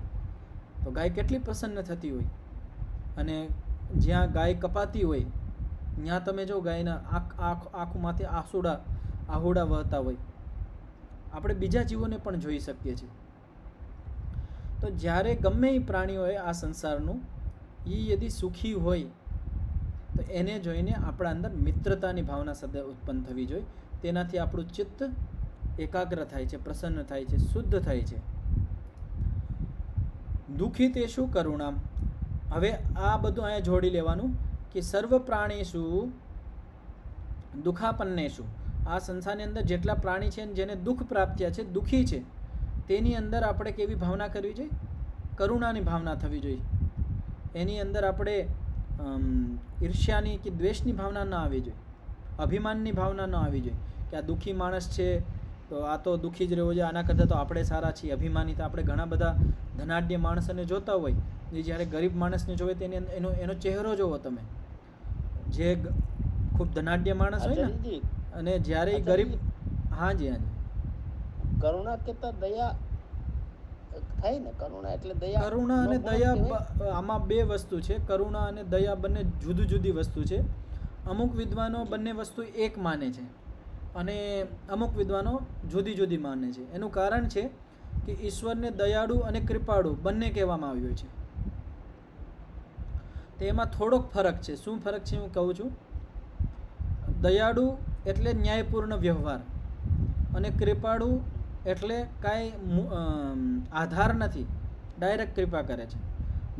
તો ગાય કેટલી પ્રસન્ન થતી હોય, અને જ્યાં ગાય કપાતી હોય ત્યાં તમે જો ગાયના આંખમાંથી આહુડા વહતા હોય. આપણે બીજા જીવોને પણ જોઈ શકીએ છીએ. તો જ્યારે ગમે એ પ્રાણી હોય આ સંસારનું, એ યદિ સુખી હોય તો એને જોઈને આપણા અંદર મિત્રતાની ભાવના સદૈવ ઉત્પન્ન થવી જોઈએ. તેનાથી આપણું ચિત્ત એકાગ્ર થાય છે, પ્રસન્ન થાય છે, શુદ્ધ થાય છે. દુઃખી તે શું કરુણામ. હવે આ બધું અહીંયા જોડી લેવાનું કે સર્વ પ્રાણીષુ દુઃખાપન્નેષુ, આ સંસારની અંદર જેટલા પ્રાણી છે જેને દુઃખ પ્રાપ્ત થયા છે, દુઃખી છે, તેની અંદર આપણે કેવી ભાવના કરવી જોઈએ? કરુણાની ભાવના થવી જોઈએ. એની અંદર આપણે ઈર્ષ્યાની કે દ્વેષની ભાવના ન આવવી જોઈએ, અભિમાનની ભાવના ન આવવી જોઈએ કે આ દુઃખી માણસ છે તો આ તો દુઃખી જ રહેવો જોઈએ, આના કરતાં તો આપણે સારા છીએ. અભિમાની તો આપણે ઘણા બધા ધનાઢ્ય માણસોને જોતા હોય, એ જ્યારે ગરીબ માણસને જોવે તેને એનો ચહેરો જોવો તમે. જે ખૂબ ધનાઢ્ય માણસ હોય ને, અને જ્યારે એ ગરીબ, હાજી હાજી, કરુણા કરતા દયા થાય ને. કરુણા એટલે દયા. કરુણા અને દયા, આમાં 2 વસ્તુ છે. કરુણા અને દયા બંને જુદી જુદી વસ્તુ છે. અમુક વિદ્વાનો બંને વસ્તુ એક માને છે અને અમુક વિદ્વાનો જુદી જુદી માને છે. એનું કારણ છે કે ઈશ્વરને દયાળુ અને કૃપાળુ બંને કહેવામાં આવ્યું છે. તેમાં થોડોક ફરક છે. શું ફરક છે હું કહું છું. દયાળુ એટલે ન્યાયપૂર્ણ વ્યવહાર, અને કૃપાળુ એટલે કાંઈ આધાર નથી, ડાયરેક્ટ કૃપા કરે છે.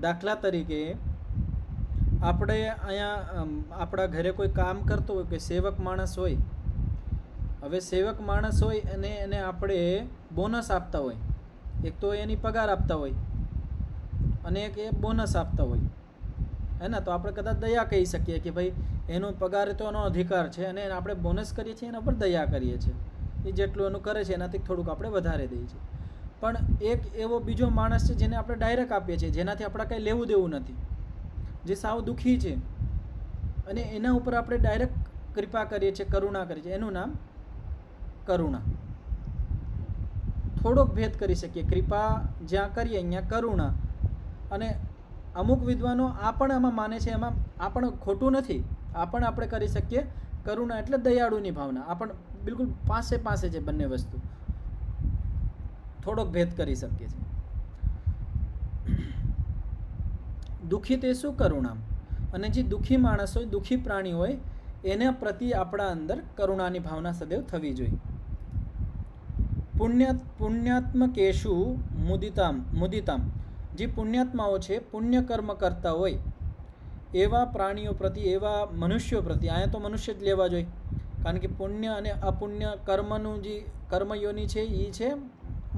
દાખલા તરીકે આપણે અહીંયા આપણા ઘરે કોઈ કામ કરતો હોય, કે સેવક માણસ હોય. હવે સેવક માણસ હોય અને એને આપણે બોનસ આપતા હોય, એક તો એની પગાર આપતા હોય અને એક એ બોનસ આપતા હોય, હે ને. તો આપણે કદાચ દયા કહી શકીએ કે ભાઈ એનો પગાર તો એનો અધિકાર છે અને આપણે બોનસ કરીએ છીએ, એના પર દયા કરીએ છીએ. એ જેટલું એનું કરે છે એનાથી થોડુંક આપણે વધારે દઈએ છીએ. પણ એક એવો બીજો માણસ છે જેને આપણે ડાયરેક્ટ આપીએ છીએ, જેનાથી આપણે કંઈ લેવું દેવું નથી, જે સાવ દુઃખી છે, અને એના ઉપર આપણે ડાયરેક્ટ કૃપા કરીએ છીએ, કરુણા કરીએ છીએ. એનું નામ કરુણા. થોડોક ભેદ કરી શકીએ. કૃપા જ્યાં કરીએ અહીંયા કરુણા. અને અમુક વિદ્વાનો આ પણ આમાં માને છે, એમાં આ પણ ખોટું નથી, આ પણ આપણે કરી શકીએ. કરુણા એટલે દયાળુની ભાવના. આ પણ બિલકુલ પાસે છે બંને વસ્તુ. થોડોક ભેદ કરી શકીએ છીએ. દુઃખી તે શું કરુણા. અને જે દુઃખી માણસ હોય, દુઃખી પ્રાણી હોય, એના પ્રતિ આપણા અંદર કરુણાની ભાવના સદૈવ થવી જોઈએ. પુણ્યાત્મકેશુ મુદિતામ જે પુણ્યાત્માઓ છે, પુણ્ય કર્મ કરતા હોય એવા પ્રાણીઓ પ્રતિ, એવા મનુષ્યો પ્રતિ, અહીંયા તો મનુષ્ય જ લેવા જોઈએ, કારણ કે પુણ્ય અને અપુણ્ય કર્મનું જે કર્મયોની છે એ છે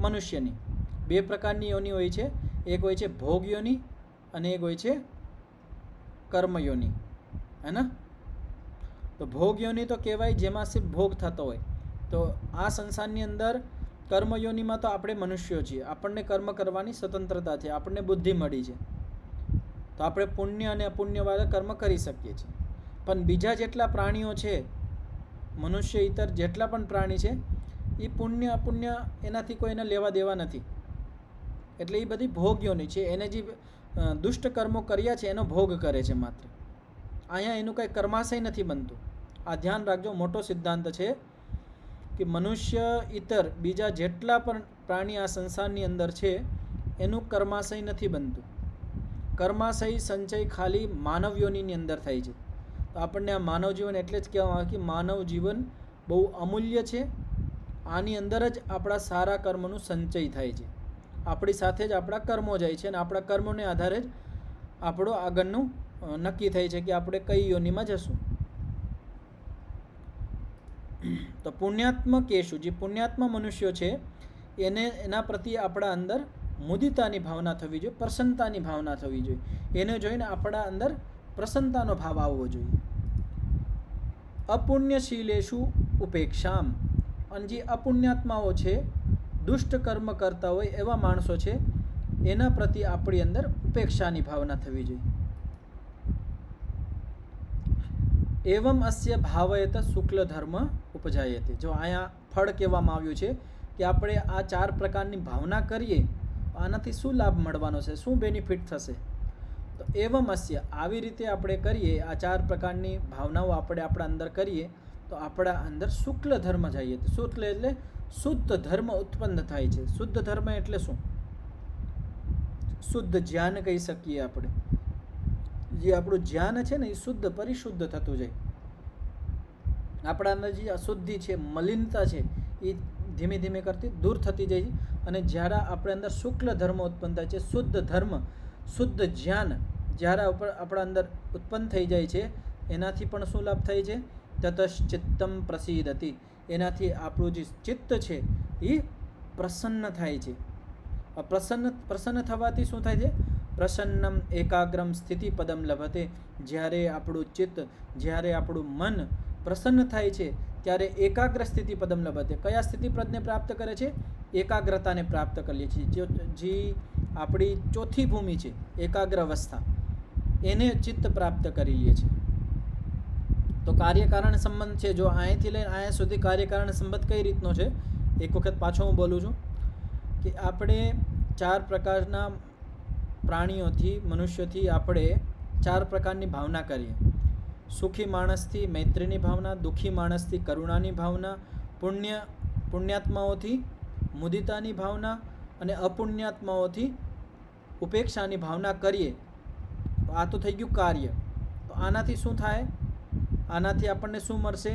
મનુષ્યની. બે પ્રકારની યોની હોય છે, એક હોય છે ભોગ યોની અને એક હોય છે કર્મયોની, હે ને. તો ભોગ યોની તો કહેવાય જેમાં સિર્ફ ભોગ થતો હોય. તો આ સંસારની અંદર કર્મયોનીમાં તો આપણે મનુષ્યો છીએ, આપણને કર્મ કરવાની સ્વતંત્રતા છે, આપણને બુદ્ધિ મળી છે, તો આપણે પુણ્ય અને અપુણ્યવાળા કર્મ કરી શકીએ છીએ. પણ બીજા જેટલા પ્રાણીઓ છે, મનુષ્ય ઇતર જેટલા પણ પ્રાણી છે, એ પુણ્ય અપુણ્ય એનાથી કોઈને લેવા દેવા નથી. એટલે એ બધી ભોગ્યોની છે, એને જે દુષ્ટ કર્મો કર્યા છે એનો ભોગ કરે છે માત્ર. અહીંયા એનું કંઈ કર્માશય નથી બનતું. આ ધ્યાન રાખજો, મોટો સિદ્ધાંત છે કે મનુષ્ય ઇતર બીજા જેટલા પણ પ્રાણી આ સંસારની અંદર છે એનું કર્માશય નથી બનતું. કર્માશય સંચય ખાલી માનવ યોનિની અંદર થાય છે. તો આપણને આ માનવ જીવન એટલે જ કહેવામાં આવે કે માનવ જીવન બહુ અમૂલ્ય છે. આની અંદર જ આપણા સારા કર્મનું સંચય થાય છે. આપણી સાથે જ આપણા કર્મો જાય છે અને આપણા કર્મોને આધારે જ આપણું આગળનું નક્કી થાય છે કે આપણે કઈ યોનિમાં જશું. તો પુણ્યાત્મકેશુ જે પુણ્યાત્મા મનુષ્યો છે એના પ્રત્યે આપણા અંદર મુદિતાની ભાવના થવી જોઈએ, પ્રસન્નતાની ભાવના થવી જોઈએ. એને જોઈને આપણા અંદર પ્રસન્નતાનો ભાવ આવવો જોઈએ. અપુણ્યશીલેશુ ઉપેક્ષામ, અને જે અપુણ્યાત્માઓ છે, દુષ્ટ કર્મ કરતા હોય એવા માણસો છે, એના પ્રત્યે આપણી અંદર ઉપેક્ષાની ભાવના થવી જોઈએ. એવમ અસ્ય ભાવયત શુક્લ ધર્મ ઉપજાયતે. જો અહીંયા ફળ કહેવામાં આવ્યું છે કે આપણે આ 4 પ્રકારની ભાવના કરીએ, આનાથી શું લાભ મળવાનો છે, શું બેનિફિટ થશે. તો એવમ અસ્ય, આવી રીતે આપણે કરીએ, આ 4 પ્રકારની ભાવનાઓ આપણે આપણા અંદર કરીએ તો આપણા અંદર શુક્લ ધર્મ જઈએ. શુક્લ એટલે શુદ્ધ ધર્મ ઉત્પન્ન થાય છે. શુદ્ધ ધર્મ એટલે શું? શુદ્ધ જ્ઞાન કહી શકીએ આપણે. જે આપણું જ્ઞાન છે ને એ શુદ્ધ પરિશુદ્ધ થતું જાય. આપણા અંદર જે અશુદ્ધિ છે, મલિનતા છે, એ ધીમે ધીમે કરતી દૂર થતી જાય છે. અને જ્યારે આપણે અંદર શુક્લ ધર્મ ઉત્પન્ન થાય છે, શુદ્ધ ધર્મ, શુદ્ધ જ્ઞાન જ્યારે આપણા અંદર ઉત્પન્ન થઈ જાય છે, એનાથી પણ શું લાભ થાય છે? તતશ્ચિત્તમ પ્રસીદતિ, એનાથી આપણું જે ચિત્ત છે એ પ્રસન્ન થાય છે. પ્રસન્ન થવાથી શું થાય છે? પ્રસન્નમ એકાગ્રમ સ્થિતિ પદમ લભતે. જ્યારે આપણું ચિત્ત, જ્યારે આપણું મન પ્રસન્ન થાય છે ત્યારે એકાગ્ર સ્થિતિ પદમ લભતે. કયા સ્થિતિ પદને પ્રાપ્ત કરે છે? એકાગ્રતાને પ્રાપ્ત કરીએ છીએ. જે આપણી ચોથી ભૂમિ છે, એકાગ્ર અવસ્થા, એને ચિત્ત પ્રાપ્ત કરી લે છે. તો કાર્યકારણ સંબંધ છે. જો અહીંથી લઈને અહીંયા સુધી કાર્યકારણ સંબંધ કઈ રીતનો છે, એક વખત પાછો હું બોલું છું કે આપણે 4 પ્રકારના પ્રાણીઓથી, મનુષ્યોથી આપણે 4 પ્રકારની ભાવના કરીએ. સુખી માણસથી મૈત્રીની ભાવના, દુઃખી માણસથી કરુણાની ભાવના, પુણ્યાત્માઓથી મુદિતાની ભાવના અને અપુણ્યાત્માઓથી ઉપેક્ષાની ભાવના કરીએ. તો આ તો થઈ ગયું કાર્ય. તો આનાથી શું થાય? આનાથી આપણને શું મળશે?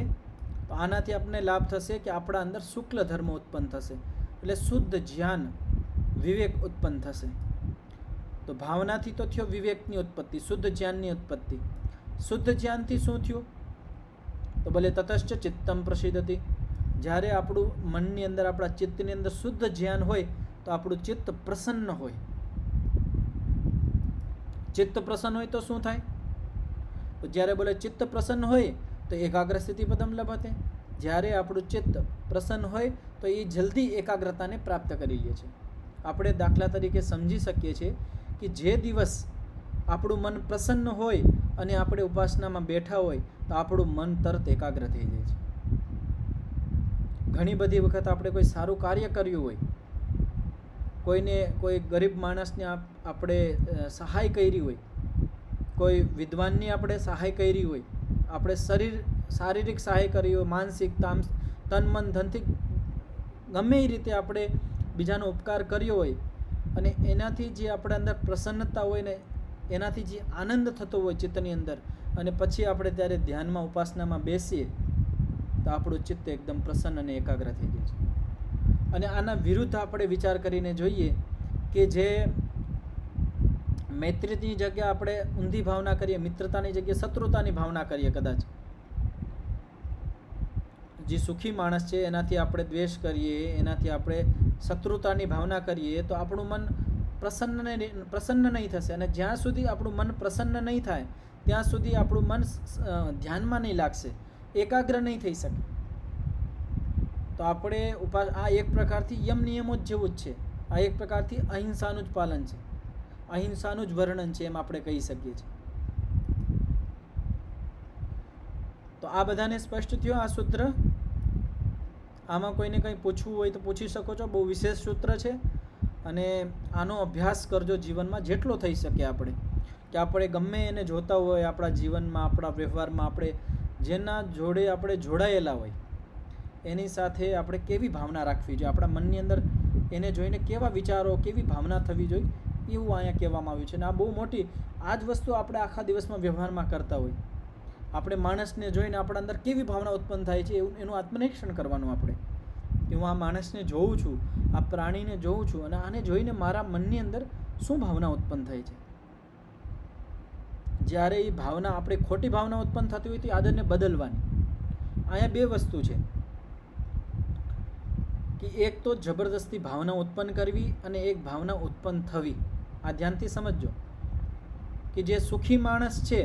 તો આનાથી આપણને લાભ થશે કે આપણા અંદર શુક્લ ધર્મ ઉત્પન્ન થશે, એટલે શુદ્ધ જ્ઞાન, વિવેક ઉત્પન્ન થશે. તો ભાવનાથી તો થયો વિવેકની ઉત્પત્તિ, શુદ્ધ જ્ઞાનની ઉત્પત્તિ. શુદ્ધ જ્ઞાનથી શું થયું? તો ભલે તતશ્ચ ચિત્તમ પ્રસિદ્ધતિ. જ્યારે આપણું મનની અંદર, આપણા ચિત્તની અંદર શુદ્ધ જ્ઞાન હોય તો આપણું ચિત્ત પ્રસન્ન હોય. ચિત્ત પ્રસન્ન હોય તો શું થાય? તો જ્યારે બોલે ચિત્ત પ્રસન્ન હોય તો એકાગ્ર સ્થિતિ પદમ લભતે. જ્યારે આપણું ચિત્ત પ્રસન્ન હોય તો એ જલ્દી એકાગ્રતાને પ્રાપ્ત કરી લે છે. આપણે દાખલા તરીકે સમજી શકીએ છીએ કે જે દિવસ આપણું મન પ્રસન્ન હોય અને આપણે ઉપાસનામાં બેઠા હોય તો આપણું મન તરત એકાગ્ર થઈ જાય છે. ઘણી બધી વખત આપણે કોઈ સારું કાર્ય કર્યું હોય, કોઈ ગરીબ માણસને આપણે સહાય કરી હોય, કોઈ વિદ્વાનની આપણે સહાય કરી હોય, આપણે શારીરિક સહાય કરી હોય, માનસિક, તન મન ધનથી ગમે એ રીતે આપણે બીજાનો ઉપકાર કર્યો હોય અને એનાથી જે આપણા અંદર પ્રસન્નતા હોય ને, એનાથી જે આનંદ થતો હોય ચિત્તની અંદર, અને પછી આપણે ત્યારે ધ્યાનમાં, ઉપાસનામાં બેસીએ તો આપણું ચિત્ત એકદમ પ્રસન્ન અને એકાગ્ર થઈ જાય છે. અને આના વિરુદ્ધ આપણે વિચાર કરીને જોઈએ કે જે મૈત્રીની જગ્યાએ આપણે ઊંધી ભાવના કરીએ, મિત્રતાની જગ્યાએ શત્રુતાની ભાવના કરીએ, કદાચ જે સુખી માણસ છે એનાથી આપણે દ્વેષ કરીએ, એનાથી આપણે શત્રુતાની ભાવના કરીએ, તો આપણું મન પ્રસન્ન નહીં થશે. અને જ્યાં સુધી આપણું મન પ્રસન્ન નહીં થાય ત્યાં સુધી આપણું મન ધ્યાનમાં નહીં લાગશે, એકાગ્ર નહીં થઈ શકે. તો આપણે આ એક પ્રકારથી યમ નિયમો જ જેવું જ છે. આ એક પ્રકારથી અહિંસાનું જ પાલન છે, અહિંસાનું જ વર્ણન છે, એમ આપણે કહી શકીએ છીએ. તો આ બધાને સ્પષ્ટ થયો આ સૂત્ર? આમાં કોઈને કંઈ પૂછવું હોય તો પૂછી શકો છો. બહુ વિશેષ સૂત્ર છે અને આનો અભ્યાસ કરજો જીવનમાં જેટલો થઈ શકે. આપણે કે આપણે ગમે એને જોતા હોય આપણા જીવનમાં, આપણા વ્યવહારમાં, આપણે જેના જોડે આપણે જોડાયેલા હોય એની સાથે આપણે કેવી ભાવના રાખવી જોઈએ, આપણા મનની અંદર એને જોઈને કેવા વિચારો, કેવી ભાવના થવી જોઈએ, એવું અહીંયા કહેવામાં આવ્યું છે. અને આ બહુ મોટી આ જ વસ્તુ આપણે આખા દિવસમાં વ્યવહારમાં કરતા હોય. આપણે માણસને જોઈને આપણા અંદર કેવી ભાવના ઉત્પન્ન થાય છે એનું આત્મનિરીક્ષણ કરવાનું. આપણે કે હું આ માણસને જોઉં છું, આ પ્રાણીને જોઉં છું અને આને જોઈને મારા મનની અંદર શું ભાવના ઉત્પન્ન થાય છે. જ્યારે એ ભાવના આપણે ખોટી ભાવના ઉત્પન્ન થતી હોય તો એ આદતને બદલવાની. અહીંયા બે વસ્તુ છે કે એક તો જબરદસ્તી ભાવના ઉત્પન્ન કરવી અને એક ભાવના ઉત્પન્ન થવી. આ ધ્યાનથી સમજજો કે જે સુખી માણસ છે,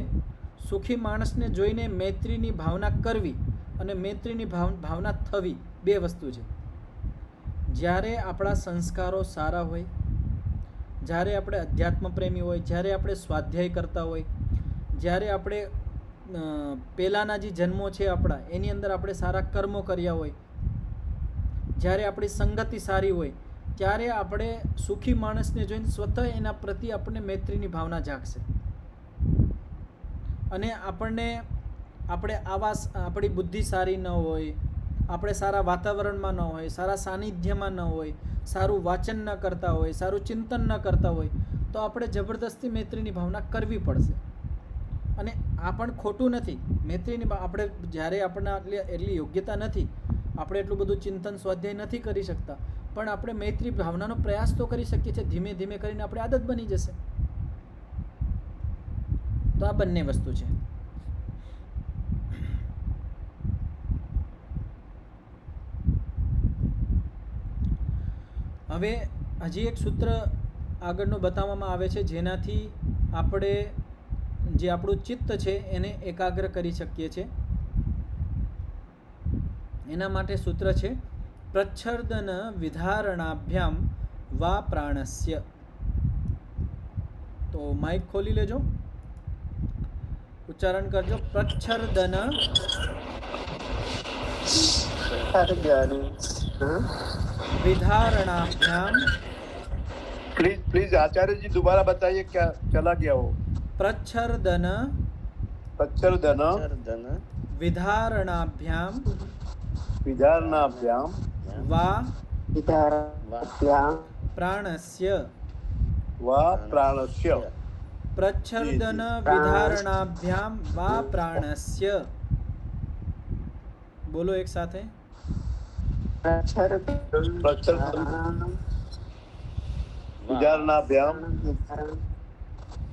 સુખી માણસને જોઈને મૈત્રીની ભાવના કરવી અને મૈત્રીની ભાવના થવી બે વસ્તુ છે. જ્યારે આપણા સંસ્કારો સારા હોય, જ્યારે આપણે અધ્યાત્મ પ્રેમી હોય, જ્યારે આપણે સ્વાધ્યાય કરતા હોય, જ્યારે આપણે પહેલાંના જે જન્મો છે આપણા એની અંદર આપણે સારા કર્મો કર્યા હોય, જ્યારે આપણી સંગતિ સારી હોય, ત્યારે આપણે સુખી માણસને જોઈને સ્વતઃ એના પ્રત્યે આપણને મૈત્રીની ભાવના જાગશે. અને આપણે આપણી બુદ્ધિ સારી ન હોય, આપણે સારા વાતાવરણમાં ન હોય, સારા સાનિધ્યમાં ન હોય, સારું વાંચન ન કરતા હોય, સારું ચિંતન ન કરતા હોય, તો આપણે જબરદસ્તી મૈત્રીની ભાવના કરવી પડશે. અને આ પણ ખોટું નથી. મૈત્રીની આપણે જ્યારે આપણને એટલી યોગ્યતા નથી, આપણે એટલું બધું ચિંતન સ્વાધ્યાય નથી કરી શકતા, પણ આપણે મૈત્રી ભાવનાનો પ્રયાસ તો કરી શકીએ છીએ. ધીમે ધીમે કરીને આપણે આદત બની જશે. તો આ બંને વસ્તુ છે. હવે હજી એક સૂત્ર આગળનું બતાવવામાં આવે છે જેનાથી આપણે જે આપણું ચિત્ત છે એને એકાગ્ર કરી શકીએ છીએ. એના માટે સૂત્ર છે પ્રચ્છર્દન વિધારણાભ્યામ વા પ્રાણસ્ય. તો માઇક ખોલી લેજો, ઉચ્ચારણ કરજો. પ્રચ્છર્દન विधारणाभ्याम. प्लीज आचार्य जी दोबारा बताइए, क्या चला गया वो? प्रच्छर्दन विधारणाभ्याम वा प्राणस्य प्रच्छर्दन विधारणाभ्याम वा प्राणस्य. बोलो एक साथ है. विचारणाभ्याम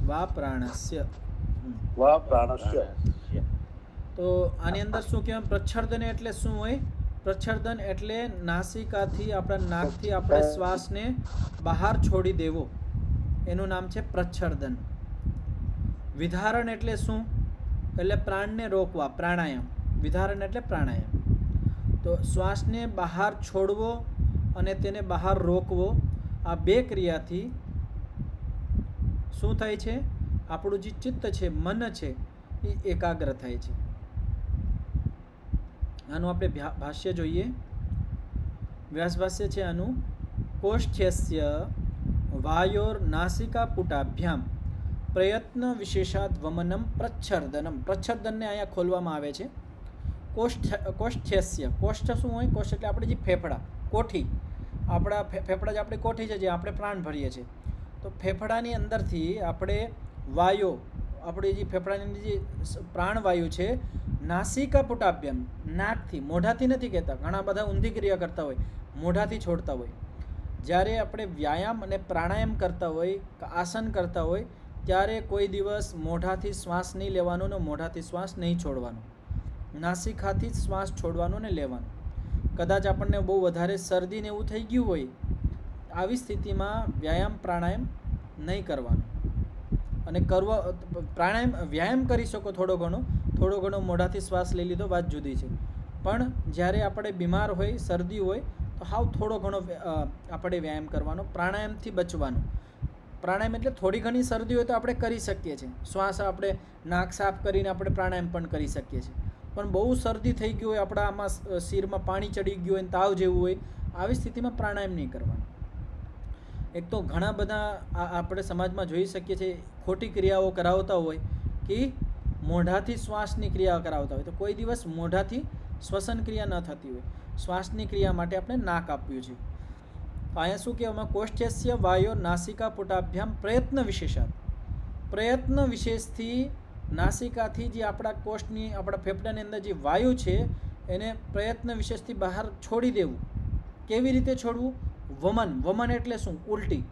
वा प्राणस्य. તો આની અંદર શું કહેવાય? પ્રચ્છર્દન એટલે શું હોય? પ્રચ્છર્દન એટલે નાસિકાથી, આપણા નાકથી આપણે શ્વાસને બહાર છોડી દેવો, એનું નામ છે પ્રચ્છર્દન. વિધારણ એટલે શું? એટલે પ્રાણને રોકવા, પ્રાણાયામ. વિધારણ એટલે પ્રાણાયામ. તો શ્વાસને બહાર છોડવો અને તેને બહાર રોકવો, આ બે ક્રિયાથી શું થાય છે? આપણું જે ચિત્ત છે, મન છે, એ એકાગ્ર થાય છે. આનું આપણે ભાષ્ય જોઈએ. વ્યાસ ભાષ્ય છે આનું. કોષ્ઠ્યસ્ય વાયોર નાસિકા પુટાભ્યામ પ્રયત્ન વિશેષાદ વમનમ પ્રચ્છર્દનમ. પ્રચ્છર્દનને અહીંયા ખોલવામાં આવે છે. કોષ્ઠ્યસ્ય, કોષ્ઠ શું હોય? કોષ્ઠ એટલે આપણે જે ફેફડા, કોઠી, આપણા ફેફડા જે આપણી કોઠી છે, જે આપણે પ્રાણ ભરીએ છીએ. તો ફેફડાની અંદરથી આપણે વાયુ, આપણી જે ફેફડાની જે પ્રાણવાયુ છે, નાસિકા પુટાભ્યામ, નાકથી, મોઢાથી નથી કહેતા. ઘણા બધા ઊંધી ક્રિયા કરતા હોય, મોઢાથી છોડતા હોય. જ્યારે આપણે વ્યાયામ અને પ્રાણાયામ કરતા હોય કે આસન કરતા હોય ત્યારે કોઈ દિવસ મોઢાથી શ્વાસ નહીં લેવાનો ને મોઢાથી શ્વાસ નહીં છોડવાનો, નાસિકાથી જ શ્વાસ છોડવાનો ને લેવાનો. કદાચ આપણને બહુ વધારે શરદી ને એવું થઈ ગયું હોય, આવી સ્થિતિમાં વ્યાયામ નહીં કરવાનો. અને વ્યાયામ કરી શકો થોડો ઘણો મોઢાથી શ્વાસ લઈ લીધો, વાત જુદી છે. પણ જ્યારે આપણે બીમાર હોય, શરદી હોય તો હાવ થોડો ઘણો આપણે વ્યાયામ કરવાનો, પ્રાણાયામથી બચવાનું. પ્રાણાયામ એટલે થોડી ઘણી શરદી હોય તો આપણે કરી શકીએ છીએ, શ્વાસ આપણે નાક સાફ કરીને આપણે પ્રાણાયામ પણ કરી શકીએ છીએ. પણ બહુ શરદી થઈ ગયું હોય, આપણા આમાં શરીરમાં પાણી ચડી ગયું હોય, તાવ જેવું હોય, આવી સ્થિતિમાં પ્રાણાયામ નહીં કરવાનું. એક તો ઘણા બધા આપણે સમાજમાં જોઈ શકીએ છીએ ખોટી ક્રિયાઓ કરાવતા હોય કે મોઢાથી શ્વાસની ક્રિયા કરાવતા હોય, તો કોઈ દિવસ મોઢાથી શ્વસન ક્રિયા ન થતી હોય, શ્વાસની ક્રિયા માટે આપણે નાક આપ્યું છે. અહીંયા શું કહેવામાં, કોષ્ઠ્યસ્ય વાયો નાસિકા પુટાભ્યામ પ્રયત્ન વિશેષાત. પ્રયત્ન વિશેષથી નાસિકાથી જે આપણા કોષ્ઠની, આપણા ફેફડાની અંદર જે વાયુ છે એને પ્રયત્ન વિશેષથી બહાર છોડી દેવું. કેવી રીતે છોડવું? વમન એટલે શું? ઉલટી.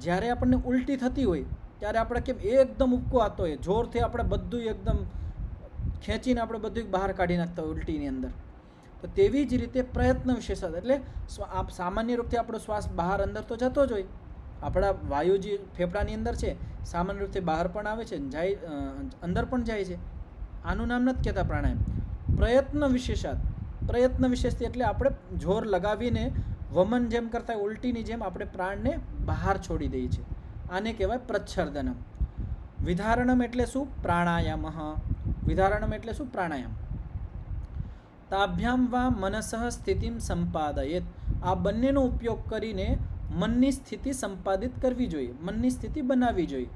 જ્યારે આપણને ઉલટી થતી હોય ત્યારે આપણે કેમ એકદમ ઉપકો આવતો હોય, જોરથી આપણે બધું એકદમ ખેંચીને આપણે બધું બહાર કાઢી નાખતા હોય ઉલટીની અંદર. તો તેવી જ રીતે પ્રયત્ન વિશેષાત એટલે સામાન્ય રૂપથી આપણો શ્વાસ બહાર અંદર તો જતો જ હોય, આપણા વાયુ જે ફેફડાની અંદર છે સામાન્ય રૂપથી બહાર પણ આવે છે, જાય અંદર પણ જાય છે. આનું નામ નથી કહેતા પ્રાણાયામ. પ્રયત્ન વિશેષાત, પ્રયત્ન વિશેષથી એટલે આપણે જોર લગાવીને વમન જેમ કરતા ઉલટીની જેમ આપણે પ્રાણને બહાર છોડી દઈએ છીએ. આને કહેવાય પ્રચ્છર્દનમ. વિધારણમ એટલે શું? પ્રાણાયામ. વિધારણમ એટલે શું? પ્રાણાયામ. તાભ્યામ વા મનસઃ સ્થિતિમ સંપાદયેત. આ બંનેનો ઉપયોગ કરીને મનની સ્થિતિ સંપાદિત કરવી જોઈએ, મનની સ્થિતિ બનાવવી જોઈએ.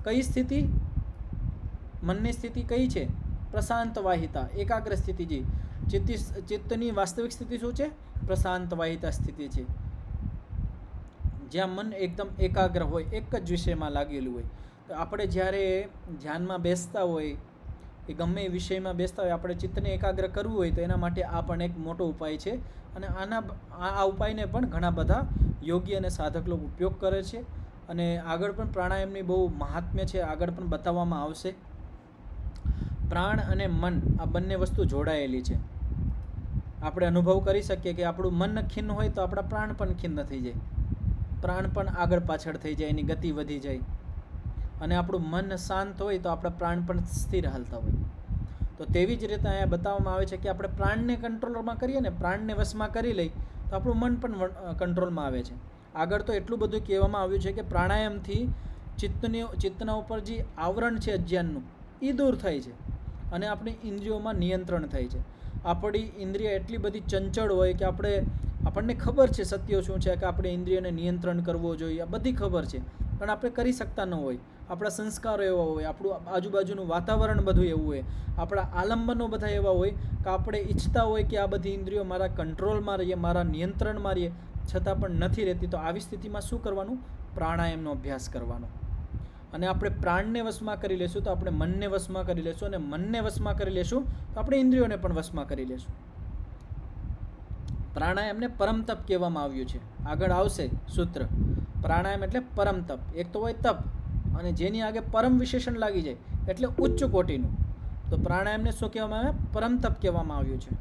કઈ સ્થિતિ? મનની સ્થિતિ કઈ છે? પ્રશાંત વાહિતા, એકાગ્ર સ્થિતિ. ચિત્તની વાસ્તવિક સ્થિતિ શું છે? પ્રશાંત વાહિતા સ્થિતિ છે, જ્યાં મન એકદમ એકાગ્ર હોય, એક જ વિષયમાં લાગેલું હોય. તો આપણે જ્યારે ધ્યાનમાં બેસતા હોય કે ગમે એ વિષયમાં બેસતા હોય, આપણે ચિત્તને એકાગ્ર કરવું હોય તો એના માટે આ પણ એક મોટો ઉપાય છે. અને આ ઉપાયને પણ ઘણા બધા યોગી અને સાધક લોકો ઉપયોગ કરે છે. અને આગળ પણ પ્રાણાયામની બહુ મહાત્મ્ય છે, આગળ પણ બતાવવામાં આવશે. પ્રાણ અને મન આ બંને વસ્તુ જોડાયેલી છે. આપણે અનુભવ કરી શકીએ કે આપણું મન ખિન્ન હોય તો આપણા પ્રાણ પણ ખિન્ન થઈ જાય, પ્રાણ પણ આગળ પાછળ થઈ જાય, એની ગતિ વધી જાય. અને આપણું મન શાંત હોય તો આપણા પ્રાણ પણ સ્થિર હાલતા હોય. તો તેવી જ રીતે અહીંયા બતાવવામાં આવે છે કે આપણે પ્રાણને કંટ્રોલમાં કરીએ ને, પ્રાણને વશમાં કરી લઈ તો આપણું મન પણ કંટ્રોલમાં આવે છે. આગળ તો એટલું બધું કહેવામાં આવ્યું છે કે પ્રાણાયામથી ચિત્તના ઉપર જે આવરણ છે અજ્ઞાનનું એ દૂર થાય છે અને આપણી ઇન્દ્રિયોમાં નિયંત્રણ થાય છે. આપણી ઇન્દ્રિય એટલી બધી ચંચળ હોય કે આપણને ખબર છે સત્ય શું છે, કે આપણે ઇન્દ્રિયને નિયંત્રણ કરવો જોઈએ, આ બધી ખબર છે, પણ આપણે કરી શકતા ન હોય. આપણા સંસ્કારો એવા હોય, આપણું આજુબાજુનું વાતાવરણ બધું એવું હોય, આપણા આલંબનો બધા એવા હોય કે આપણે ઈચ્છતા હોય કે આ બધી ઇન્દ્રિયો મારા કંટ્રોલમાં રહીએ, મારા નિયંત્રણમાં રહીએ, છતાં પણ નથી રહેતી. તો આવી સ્થિતિમાં શું કરવાનું? પ્રાણાયામનો અભ્યાસ કરવાનો. અને આપણે પ્રાણને વશમાં કરી લેશું તો આપણે મનને વશમાં કરી લેશું, અને મનને વશમાં કરી લેશું તો આપણે ઇન્દ્રિયોને પણ વશમાં કરી લેશું. પ્રાણાયામને પરમ તપ કહેવામાં આવ્યું છે. આગળ આવશે સૂત્ર. પ્રાણાયામ એટલે પરમ તપ. એક તો હોય તપ, અને જેની આગળ પરમ વિશેષણ લાગી જાય એટલે ઉચ્ચ કોટીનું. તો પ્રાણાયામને શું કહેવામાં આવે? પરમ તપ કહેવામાં આવ્યું છે.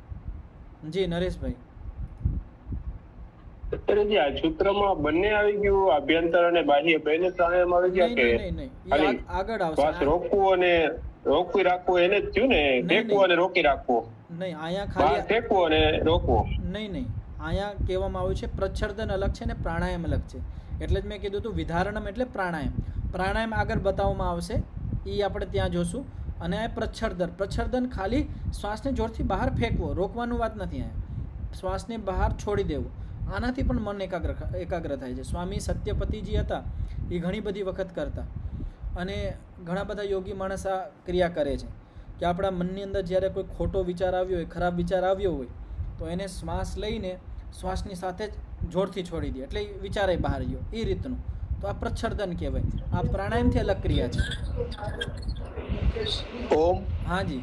જી નરેશભાઈ. આ સૂત્રમાં બંને આવી ગયું, આભ્યંતર અને બાહ્ય બંને પ્રાણાયામ આવી ગયા કે નહીં, આગળ આવશે. શ્વાસ રોકવું અને રોકી રાખવું એને જ થયું ને? ફેંકવું અને રોકી રાખવું નહીં, અહીંયા ખાલી ફેંકવું અને રોકવું નહીં. અહીંયા કહેવામાં આવ્યું છે પ્રચ્છર્દન અલગ છે ને પ્રાણાયામ અલગ છે. એટલે જ મેં કીધું હતું વિધારણમ એટલે પ્રાણાયામ. પ્રાણાયામ આગળ બતાવવામાં આવશે, એ આપણે ત્યાં જોશું. અને આ પ્રચ્છર્દન ખાલી શ્વાસને જોરથી બહાર ફેંકવો, રોકવાનું વાત નથી. અહીંયા શ્વાસને બહાર છોડી દેવું, આનાથી પણ મન એકાગ્ર થાય છે. સ્વામી સત્યપતિજી હતા, એ ઘણી બધી વખત કરતા. અને ઘણા બધા યોગી માણસ આ ક્રિયા કરે છે કે આપણા મનની અંદર જ્યારે કોઈ ખોટો વિચાર આવ્યો હોય, ખરાબ વિચાર આવ્યો હોય, તો એને શ્વાસ લઈને શ્વાસની સાથે જ જોરથી છોડી દે, એટલે વિચારે બહાર ગયો, એ રીતનું. તો આ પ્રચ્છર્દન કહેવાય. આ પ્રાણાયામથી અલગ ક્રિયા છે. ઓમ. હા જી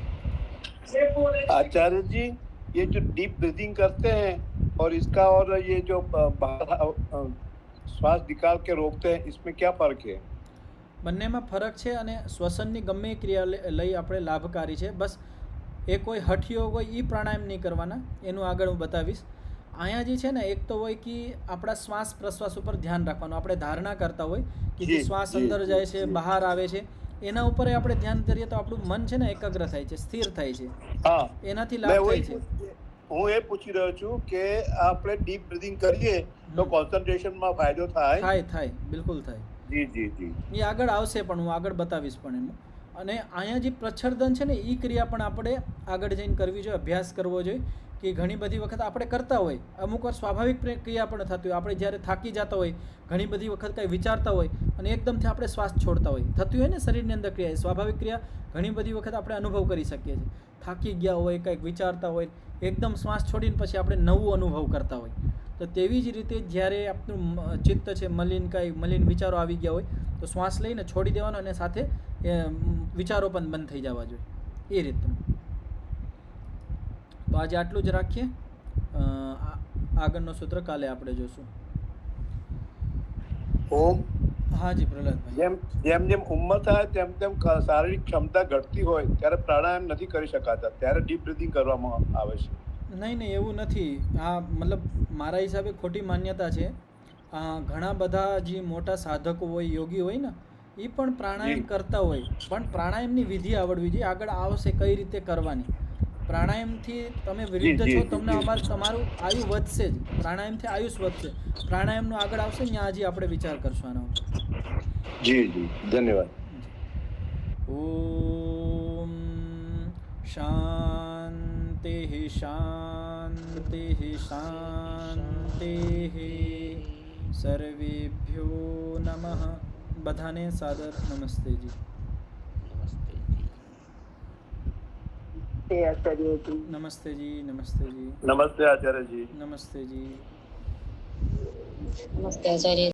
આચાર્યજી, ये जो डीप ब्रीथिंग करते हैं और इसका और ये जो बाहर श्वास निकाल के रोकते हैं, इसमें क्या फर्क है? બંનેમાં ફરક છે અને શ્વસનની ગમે એ ક્રિયા લઈ આપણે લાભકારી છે. બસ એ કોઈ હઠિયો હોય એ પ્રાણાયામ નહીં કરવાના, એનું આગળ હું બતાવીશ. અહીંયા જે છે ને એક તો હોય કે આપણા શ્વાસ પ્રશ્વાસ ઉપર ધ્યાન રાખવાનું. આપણે ધારણા કરતા હોય કે જે શ્વાસ અંદર જાય છે બહાર આવે છે એના ઉપર આપણે ધ્યાન કરીએ તો આપણું મન છે ને એકાગ્ર થાય છે, સ્થિર થાય છે. હા, એનાથી લાભ થાય છે. હું એ પૂછી રહ્યો છું કે આપણે ડીપ બ્રીથિંગ કરીએ તો કોન્સન્ટ્રેશનમાં ફાયદો થાય? થાય બિલકુલ થાય. જી જી જી. એ આગળ આવશે પણ હું આગળ બતાવીશ પણ એનું. અને અહીંયા જે પ્રચ્છદન છે ને એ ક્રિયા પણ આપણે આગળ જઈને કરવી જોઈએ, અભ્યાસ કરવો જોઈએ. કે ઘણી બધી વખત આપણે કરતા હોય, અમુક વાર સ્વાભાવિક ક્રિયા પણ થતી હોય. આપણે જ્યારે થાકી જતા હોય, ઘણી બધી વખત કંઈ વિચારતા હોય અને એકદમથી આપણે શ્વાસ છોડતા હોય, થતી હોય ને શરીરની અંદર ક્રિયા, સ્વાભાવિક ક્રિયા ઘણી બધી વખત આપણે અનુભવ કરી શકીએ છીએ. થાકી ગયા હોય, કંઈક વિચારતા હોય, એકદમ શ્વાસ છોડીને પછી આપણે નવું અનુભવ કરતા હોય. તો તેવી જ રીતે જ્યારે આપણું ચિત્ત છે મલિન વિચારો આવી ગયા હોય તો શ્વાસ લઈને છોડી દેવાનો અને સાથે વિચારો પણ બંધ થઈ જવા જોઈએ, એ રીતનું. તો આજે આટલું જ રાખીએ. આગળનો સૂત્ર કાલે આપણે જોશું. ઓમ. હા જી પ્રહલાદભાઈ. જેમ જેમ ઉંમર થાય તેમ તેમ શારીરિક ક્ષમતા ઘટતી હોય ત્યારે પ્રાણાયામ નથી કરી શકાતા, ત્યારે ડીપ બ્રીથિંગ કરવામાં આવે છે. નહીં એવું નથી. આ મતલબ મારા હિસાબે ખોટી માન્યતા છે. ઘણા બધા જે મોટા સાધકો હોય, યોગી હોય ને, એ પણ પ્રાણાયામ કરતા હોય, પણ પ્રાણાયામની વિધિ આવડવી જોઈએ. આગળ આવશે કઈ રીતે કરવાની. પ્રાણાયામથી તમે વિરુદ્ધ છો, તમને તમારું આયુ વધશે જ. પ્રાણાયામથી આયુષ વધશે. પ્રાણાયામનું આગળ આવશે ત્યાં હજી આપણે વિચાર કરશું આના ઉપર. જી જી, ધન્યવાદ. ઓમ શાંતિ શાંતિ શાંતિ સર્વેભ્યો નમઃ. બધાને સાદર નમસ્તેજી. નમસ્તેજી. નમસ્તે આચાર્યજી. નમસ્તેજી. નમસ્તે આચાર્ય.